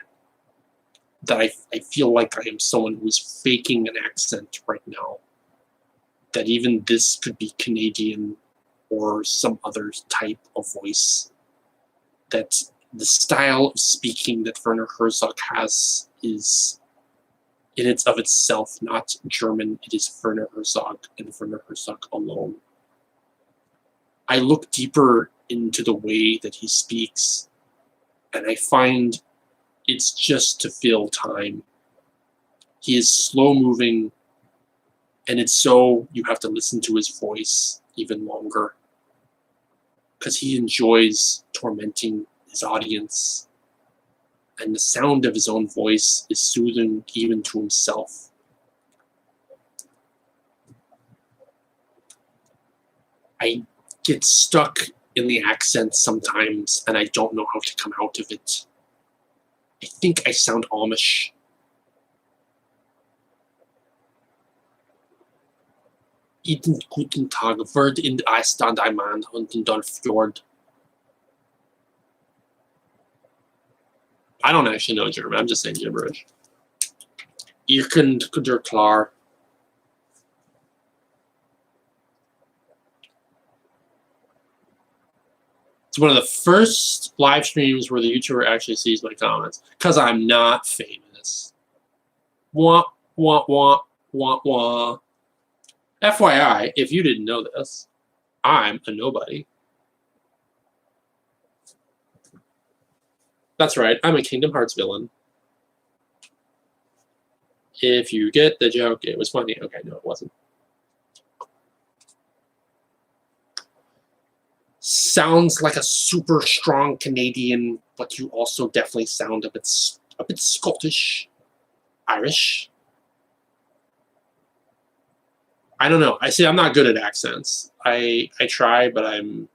A: That I feel like I am someone who's faking an accent right now. That even this could be Canadian or some other type of voice. That the style of speaking that Werner Herzog has is in its of itself not German. It is Werner Herzog and Werner Herzog alone. I look deeper into the way that he speaks, and I find it's just to fill time. He is slow moving, and it's so you have to listen to his voice even longer, because he enjoys tormenting his audience, and the sound of his own voice is soothing even to himself. I get stuck in the accent sometimes, and I don't know how to come out of it. I think I sound Amish. Guten Tag, wird in Iceland ein Mann und in Fjord. I don't actually know German. I'm just saying gibberish. Ihr könnt klar. It's one of the first live streams where the YouTuber actually sees my comments, because I'm not famous. Wah, wah, wah, wah, wah. FYI, if you didn't know this, I'm a nobody. That's right, I'm a Kingdom Hearts villain. If you get the joke, it was funny. Okay, no, it wasn't. Sounds like a super strong Canadian, but you also definitely sound a bit Scottish, Irish. I don't know. I see. I'm not good at accents. I try, but I'm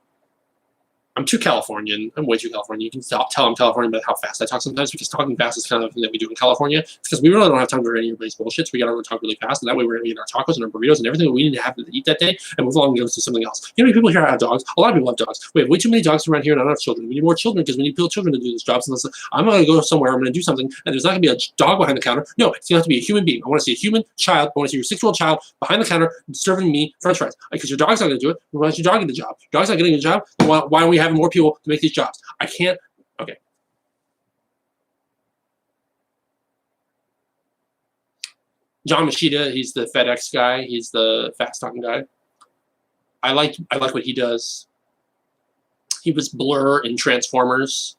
A: too Californian. I'm way too Californian. You can tell I'm Californian by how fast I talk sometimes, because talking fast is kind of the thing that we do in California. It's because we really don't have time for any of everybody's bullshit, so we gotta talk really fast, and that way we're gonna get our tacos and our burritos and everything that we need to have to eat that day, and move along and go to something else. You know how many people here have dogs? A lot of people have dogs. We have way too many dogs around here, and I don't have children. We need more children because we need children to do these jobs. Unless I'm gonna go somewhere, I'm gonna do something, and there's not gonna be a dog behind the counter. No, it's gonna have to be a human being. I want to see a human child. I want to see your 6-year-old child behind the counter serving me French fries. Because your dog's not gonna do it. Why don't your dog get the job? Your dog's not getting a job. Why are we having more people to make these jobs? I can't. Okay. John Machida, he's the FedEx guy. He's the fast talking guy. I like what he does. He was Blur in Transformers.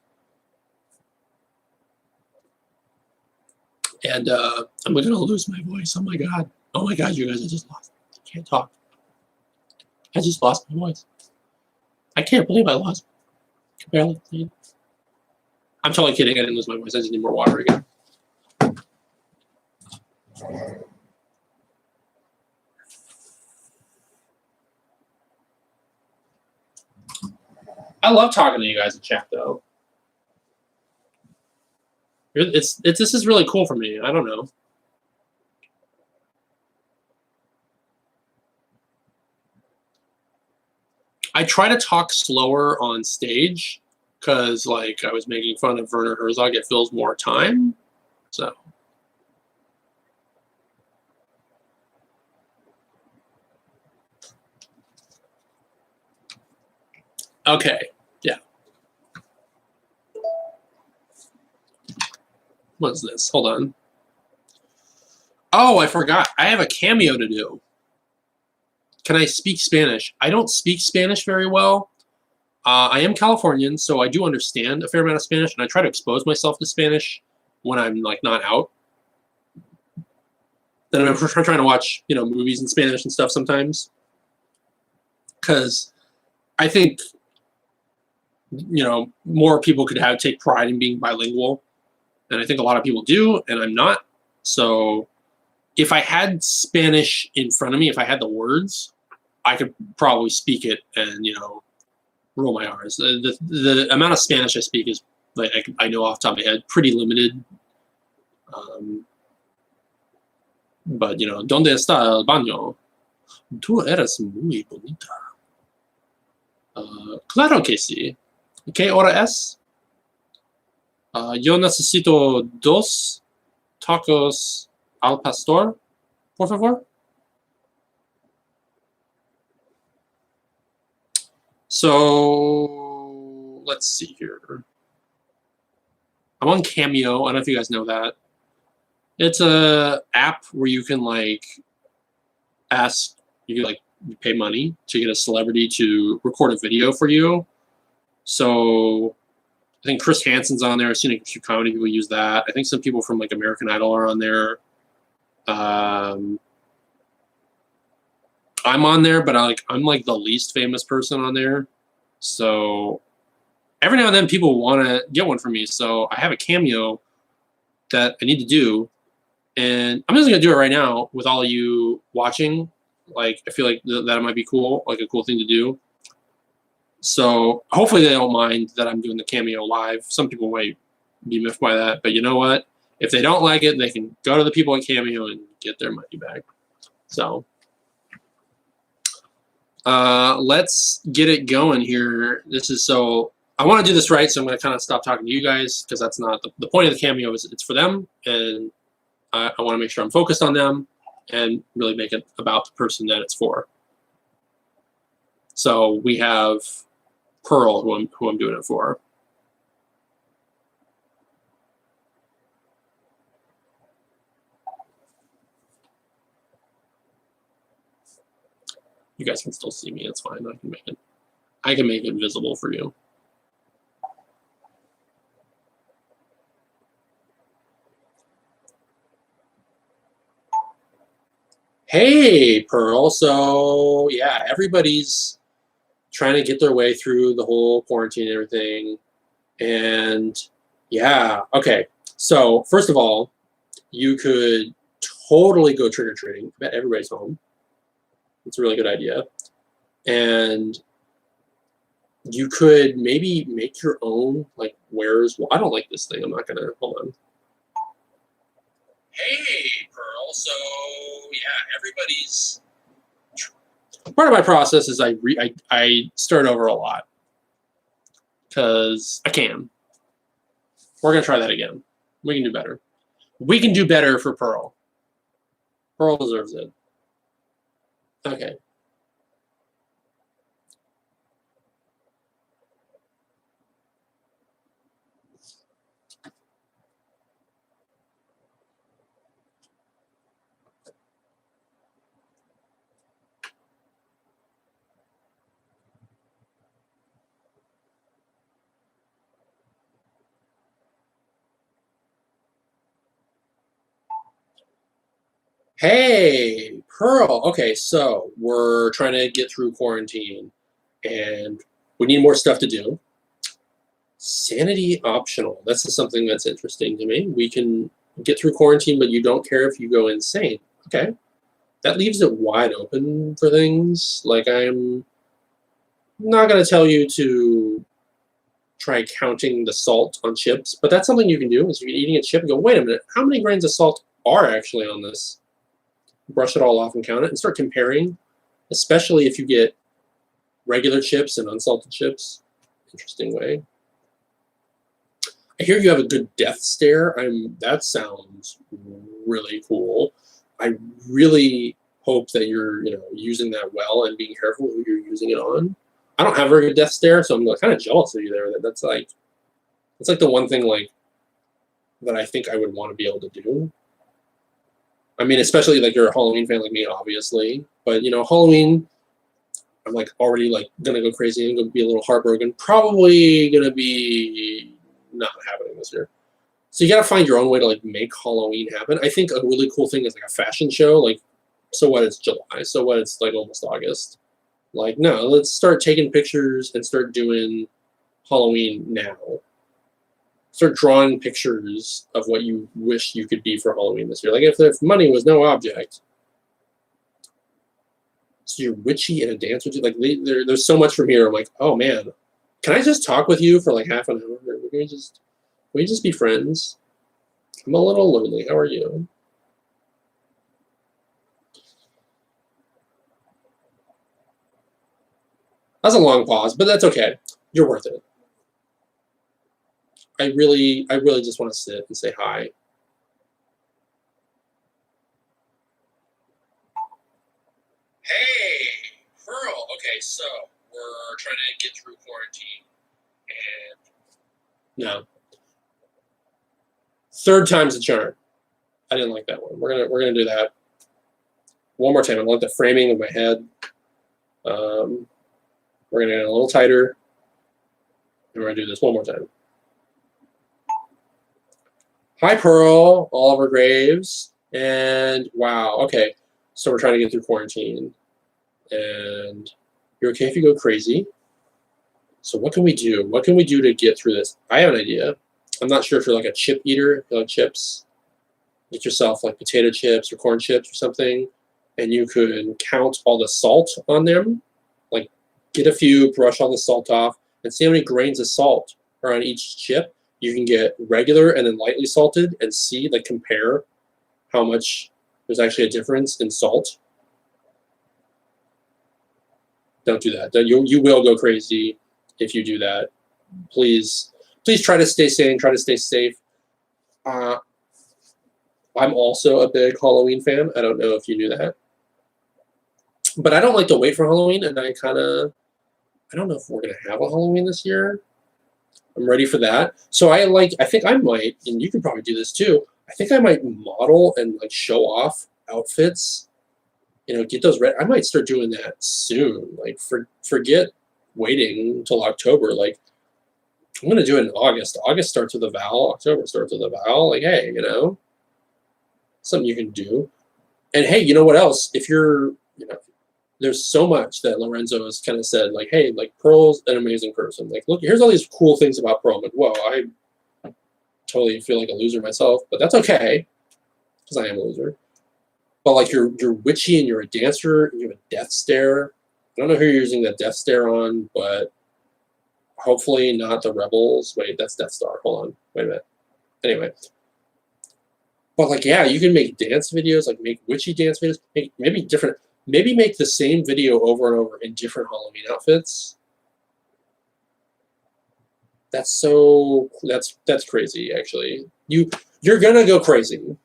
A: And I'm gonna lose my voice. Oh my god. Oh my god, you guys, I just lost. I can't talk. I just lost my voice. I can't believe I lost. Barely. I'm totally kidding. I didn't lose my voice. I just need more water again. I love talking to you guys in chat, though. This is really cool for me. I don't know. I try to talk slower on stage because, like, I was making fun of Werner Herzog. It fills more time, so. Okay, yeah. What's this? Hold on. Oh, I forgot. I have a cameo to do. Can I speak Spanish? I don't speak Spanish very well, I am Californian, so I do understand a fair amount of Spanish, and I try to expose myself to Spanish when I'm like not out. Then I'm trying to watch, movies in Spanish and stuff sometimes, because I think, more people could take pride in being bilingual, and I think a lot of people do, and I'm not. So if I had Spanish in front of me, if I had the words, I could probably speak it and roll my R's. The amount of Spanish I speak is, like, I know off the top of my head, pretty limited. But ¿dónde está el baño? Tú eres muy bonita. Claro que sí. ¿Qué hora es? Yo necesito 2 tacos al pastor, por favor. So let's see here. I'm on Cameo. I don't know if you guys know that. It's a app where you can pay money to get a celebrity to record a video for you. So I think Chris Hansen's on there. I've seen a few comedy people use that. I think some people from American Idol are on there. I'm on there, but I'm like the least famous person on there. So every now and then people want to get one from me. So I have a Cameo that I need to do. And I'm just going to do it right now with all of you watching. I feel like that might be cool, a cool thing to do. So hopefully they don't mind that I'm doing the Cameo live. Some people might be miffed by that. But you know what? If they don't like it, they can go to the people at Cameo and get their money back. So let's get it going here. I want to do this right, so I'm going to kind of stop talking to you guys, because that's not the point of the Cameo. Is it's for them, and I want to make sure I'm focused on them and really make it about the person that it's for. So we have Pearl, who I'm doing it for. You guys can still see me. It's fine. I can make it visible for you. Hey, Pearl. So yeah, everybody's trying to get their way through the whole quarantine and everything. And yeah, okay. So first of all, you could totally go trick-or-treating. I bet everybody's home. It's a really good idea. And you could maybe make your own, where's... Well, I don't like this thing. I'm not going to... Hold on. Hey, Pearl. So yeah, everybody's... Part of my process is I start over a lot, because I can. We're going to try that again. We can do better. We can do better for Pearl. Pearl deserves it. Okay. Hey, Pearl. Okay, so we're trying to get through quarantine, and we need more stuff to do. Sanity optional. That's just something that's interesting to me. We can get through quarantine, but you don't care if you go insane. Okay. That leaves it wide open for things. I'm not going to tell you to try counting the salt on chips, but that's something you can do. Is you're eating a chip and go, wait a minute, how many grains of salt are actually on this? Brush it all off and count it and start comparing, especially if you get regular chips and unsalted chips. Interesting way. I hear you have a good death stare. That sounds really cool. I really hope that you're using that well and being careful who you're using it on. I don't have a very good death stare, so I'm kind of jealous of you there. That's the one thing that I think I would want to be able to do. I mean, especially you're a Halloween fan like me, obviously. But Halloween, I'm like already like gonna go crazy and gonna be a little heartbroken. Probably gonna be not happening this year. So you gotta find your own way to like make Halloween happen. I think a really cool thing is like a fashion show. Like, so what? It's July. So what? It's like almost August. Like, no, let's start taking pictures and start doing Halloween now. Start drawing pictures of what you wish you could be for Halloween this year. Like if money was no object, so you're witchy and a dancer too. Like there's so much from here. I'm like, oh man, can I just talk with you for like half an hour? Can we just be friends? I'm a little lonely. How are you? That's a long pause, but that's okay. You're worth it. I really just want to sit and say hi. Hey, Pearl. Okay, so we're trying to get through quarantine, and no, third time's the charm. I didn't like that one. We're gonna do that one more time. I like the framing of my head. We're gonna get a little tighter, and we're gonna do this one more time. Hi, Pearl, Oliver Graves, and wow. Okay, so we're trying to get through quarantine, and you're okay if you go crazy. So what can we do? What can we do to get through this? I have an idea. I'm not sure if you're like a chip eater, if you like chips. Get yourself like potato chips or corn chips or something, and you could count all the salt on them. Like, get a few, brush all the salt off, and see how many grains of salt are on each chip. You can get regular and then lightly salted and see, like, compare how much there's actually a difference in salt. Don't do that. You will go crazy if you do that. Please try to stay sane. Try to stay safe. I'm also a big Halloween fan. I don't know if you knew that. But I don't like to wait for Halloween, and I don't know if we're going to have a Halloween this year. I'm ready for that. So I think I might, and you can probably do this too, I think I might model and like show off outfits, get those ready. I might start doing that soon. Like, forget waiting until October. Like, I'm going to do it in August. August starts with a vowel. October starts with a vowel. Like, hey, something you can do. And hey, you know what else? If you're, there's so much that Lorenzo has kind of said, like, hey, like, Pearl's an amazing person. Like, look, here's all these cool things about Pearl. I'm like, whoa, I totally feel like a loser myself, but that's okay, because I am a loser. But like, you're witchy and you're a dancer and you have a death stare. I don't know who you're using that death stare on, but hopefully not the Rebels. Wait, that's Death Star. Hold on. Wait a minute. Anyway. But like, yeah, you can make dance videos, like make witchy dance videos, maybe make the same video over and over in different Halloween outfits. That's crazy, actually. You're gonna go crazy.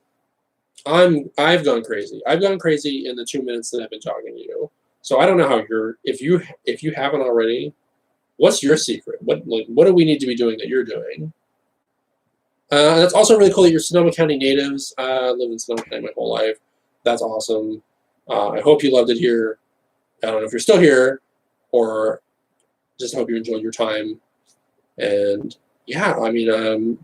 A: I've gone crazy. I've gone crazy in the 2 minutes that I've been talking to you. So I don't know how if you haven't already, what's your secret? What do we need to be doing that you're doing? That's also really cool that you're Sonoma County natives. I lived in Sonoma County my whole life. That's awesome. I hope you loved it here. I don't know if you're still here, or just hope you enjoyed your time. And yeah, I mean,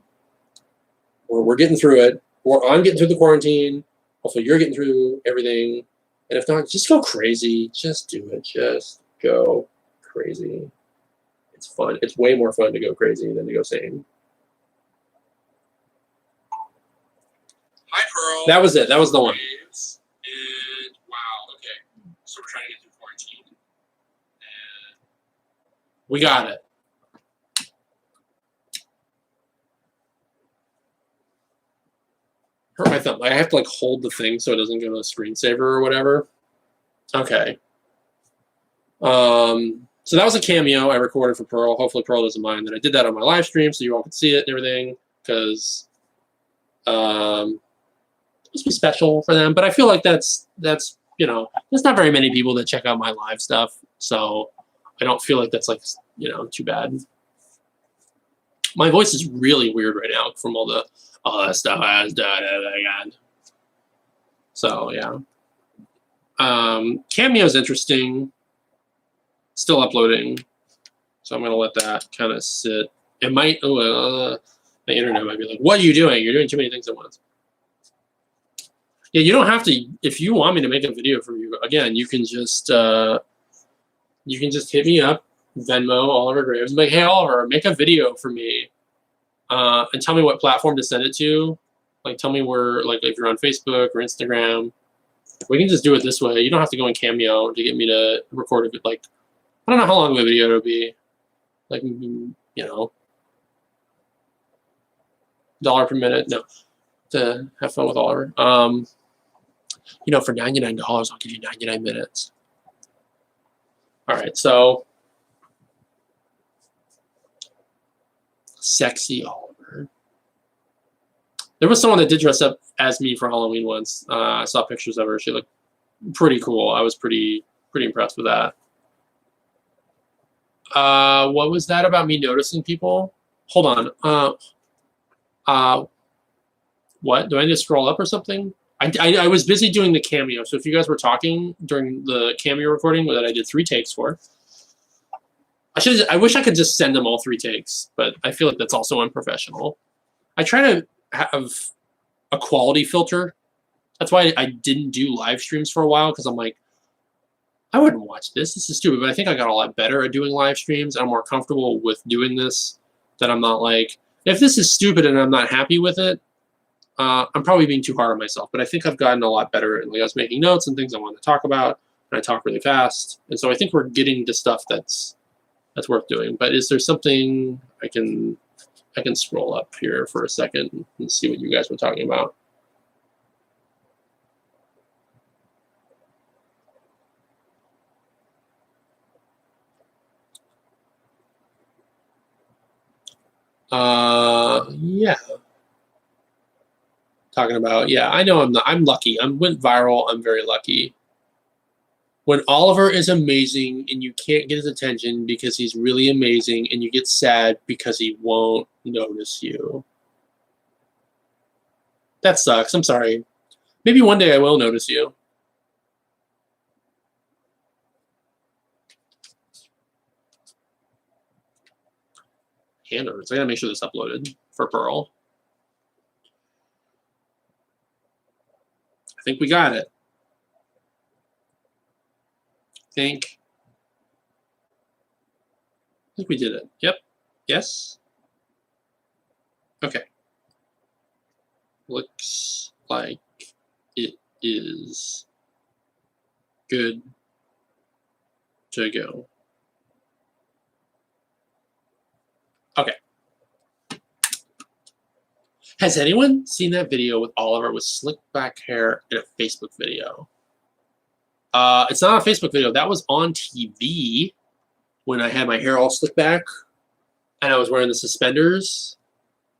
A: we're getting through it. I'm getting through the quarantine. Hopefully you're getting through everything. And if not, just go crazy. Just do it. Just go crazy. It's fun. It's way more fun to go crazy than to go sane. Hi, Pearl. That was it. That was the one. And wow, okay. So we're trying to get through quarantine. And we got it. Hurt my thumb. I have to like hold the thing so it doesn't go to a screensaver or whatever. Okay. So that was a cameo I recorded for Pearl. Hopefully Pearl doesn't mind that I did that on my live stream so you all could see it and everything, because it must be special for them. But I feel like that's there's not very many people that check out my live stuff, so I don't feel like that's like too bad. My voice is really weird right now from all the stuff I was doing. So yeah, Cameo is interesting. Still uploading. So I'm going to let that kind of sit. It might, my internet might be like, what are you doing? You're doing too many things at once. Yeah, you don't have to, if you want me to make a video for you, again, you can just hit me up, Venmo, Oliver Graves, like, hey, Oliver, make a video for me, and tell me what platform to send it to. Like, tell me where, like, if you're on Facebook or Instagram. We can just do it this way. You don't have to go in Cameo to get me to record it. Like, I don't know how long of a video it'll be. Like, you know, $1 per minute. No, to have fun with Oliver. You know, for $99, I'll give you 99 minutes. All right, so sexy Oliver. There was someone that did dress up as me for Halloween once. I saw pictures of her. She looked pretty cool. I was pretty impressed with that. What was that about me noticing people? Hold on. What? Do I need to scroll up or something? I was busy doing the Cameo. So if you guys were talking during the Cameo recording that I did 3 takes for, I wish I could just send them all 3 takes, but I feel like that's also unprofessional. I try to have a quality filter. That's why I didn't do live streams for a while, because I'm like, I wouldn't watch this. This is stupid. But I think I got a lot better at doing live streams. I'm more comfortable with doing this. That I'm not like, if this is stupid and I'm not happy with it, I'm probably being too hard on myself. But I think I've gotten a lot better. And like, I was making notes and things I wanted to talk about, and I talk really fast. And so I think we're getting to stuff that's worth doing. But is there something I can scroll up here for a second and see what you guys were talking about? Yeah. Talking about, yeah, I know I'm lucky. I went viral. I'm very lucky. When Oliver is amazing and you can't get his attention because he's really amazing, and you get sad because he won't notice you. That sucks. I'm sorry. Maybe one day I will notice you. Handovers. I gotta make sure this uploaded for Pearl. I think we got it. I think we did it. Yep. Yes. Okay. Looks like it is good to go. Okay. Has anyone seen that video with Oliver with slicked back hair in a Facebook video? It's not a Facebook video. That was on TV when I had my hair all slicked back and I was wearing the suspenders.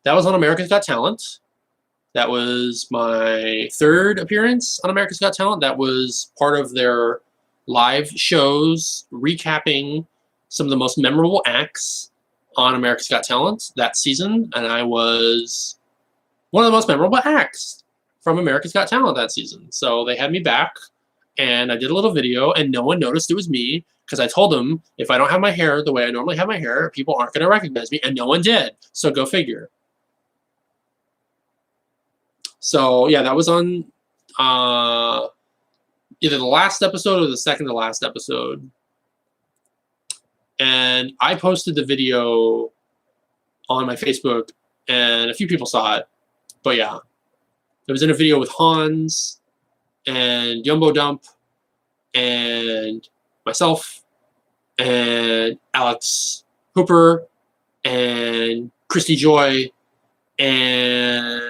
A: That was on America's Got Talent. That was my 3rd appearance on America's Got Talent. That was part of their live shows recapping some of the most memorable acts on America's Got Talent that season. And I was one of the most memorable acts from America's Got Talent that season. So they had me back, and I did a little video, and no one noticed it was me, because I told them if I don't have my hair the way I normally have my hair, people aren't going to recognize me, and no one did. So go figure. So yeah, that was on either the last episode or the second to last episode. And I posted the video on my Facebook, and a few people saw it. But yeah, it was in a video with Hans and Yumbo Dump and myself and Alex Hooper and Christy Joy. And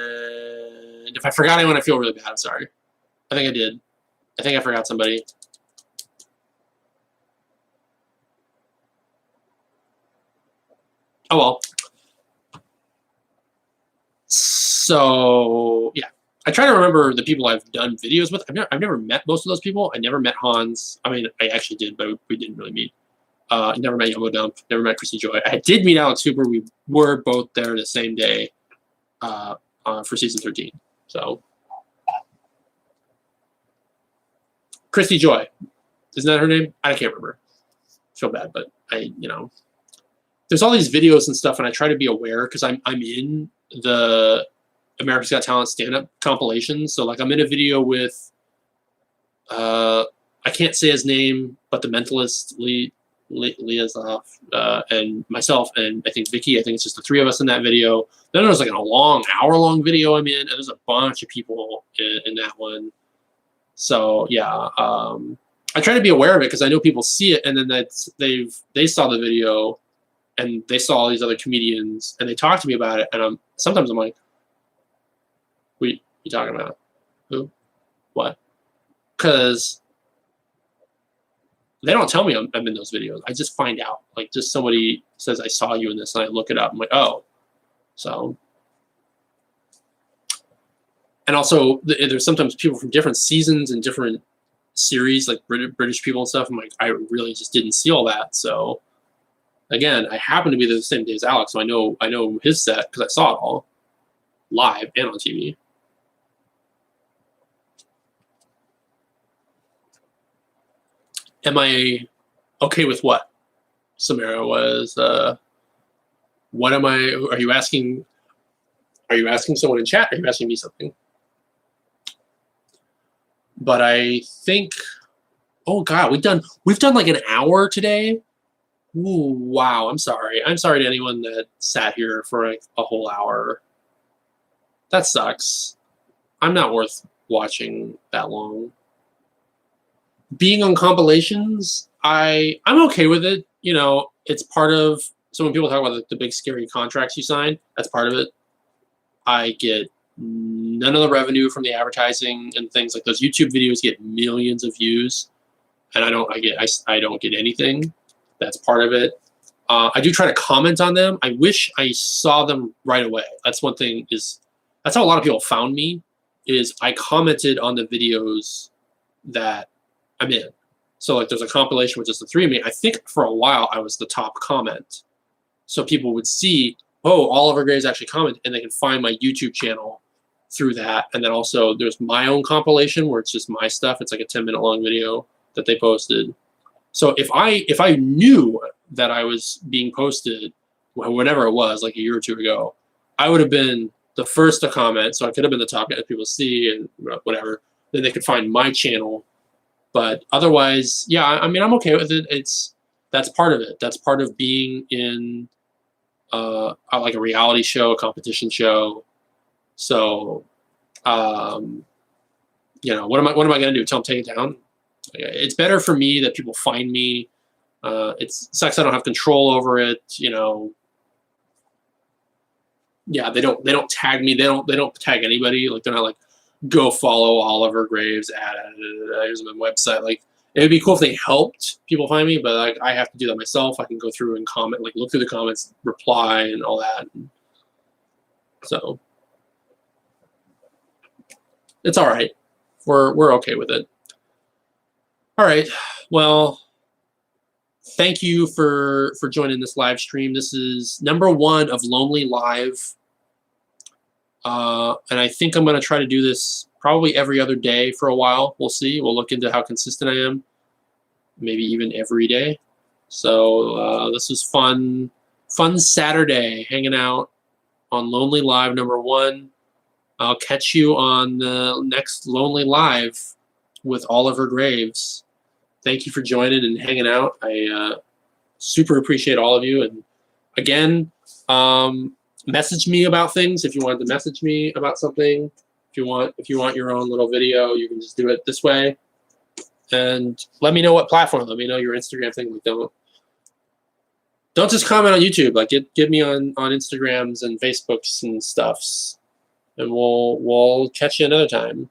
A: if I forgot anyone, I feel really bad. I'm sorry. I think I did. I think I forgot somebody. Oh well. So yeah, I try to remember the people I've done videos with. I've never met most of those people. I never met Hans. I mean, I actually did, but we didn't really meet. Never met Yumbo Dump. Never met Christy Joy. I did meet Alex Hooper. We were both there the same day for season 13. So Christy Joy, isn't that her name? I can't remember. feel bad, but there's all these videos and stuff, and I try to be aware because I'm in the America's Got Talent stand-up compilations. So like I'm in a video with I can't say his name, but the Mentalist Liazov and myself and I think Vicky. I think it's just the three of us in that video. Then there's like a long hour-long video I'm in, and there's a bunch of people in that one. So yeah, I try to be aware of it because I know people see it, and then they saw the video, and they saw all these other comedians, and they talk to me about it, and sometimes I'm like, "What you talking about? Who? What?" Because they don't tell me I'm in those videos. I just find out. Like, just somebody says, I saw you in this, and I look it up. I'm like, oh. So. And also, there's sometimes people from different seasons and different series, like British people and stuff. I'm like, I really just didn't see all that. So, again, I happen to be there the same day as Alex, so I know his set because I saw it all live and on TV. Am I okay with what? Samara was, what am I, are you asking someone in chat? Are you asking me something? But I think, oh God, we've done like an hour today. Ooh, wow, I'm sorry. I'm sorry to anyone that sat here for like a whole hour. That sucks. I'm not worth watching that long. Being on compilations, I'm okay with it. It's part of, so when people talk about the big scary contracts you sign, that's part of it. I get none of the revenue from the advertising and things like those. YouTube videos get millions of views, and I don't get anything. That's part of it. I do try to comment on them. I wish I saw them right away. That's one thing that's how a lot of people found me, is I commented on the videos that I'm in. So like there's a compilation with just the three of me. I think for a while I was the top comment. So people would see, oh, Oliver Graves actually commented, and they can find my YouTube channel through that. And then also there's my own compilation where it's just my stuff. It's like a 10-minute long video that they posted. So if I knew that I was being posted whenever it was, like a year or two ago, I would have been the first to comment. So I could have been the top that people see and whatever. Then they could find my channel. But otherwise, yeah, I mean, I'm okay with it. That's part of it. That's part of being in like a reality show, a competition show. So, what am I going to do? Tell them take it down? It's better for me that people find me. It sucks I don't have control over it. Yeah, they don't tag me. They don't tag anybody. Like they're not like, go follow Oliver Graves at here's my website. Like it would be cool if they helped people find me, but like I have to do that myself. I can go through and comment, like look through the comments, reply, and all that. So it's all right. We're okay with it. All right. Well, thank you for joining this live stream. This is number 1 of Lonely Live. And I think I'm going to try to do this probably every other day for a while. We'll see. We'll look into how consistent I am. Maybe even every day. So this was fun Saturday hanging out on Lonely Live number 1. I'll catch you on the next Lonely Live with Oliver Graves. Thank you for joining and hanging out. I super appreciate all of you. And again, message me about things if you wanted to message me about something. If you want your own little video, you can just do it this way. And let me know what platform. Let me know your Instagram thing. Like don't just comment on YouTube. Like get me on Instagrams and Facebooks and stuffs. And we'll catch you another time.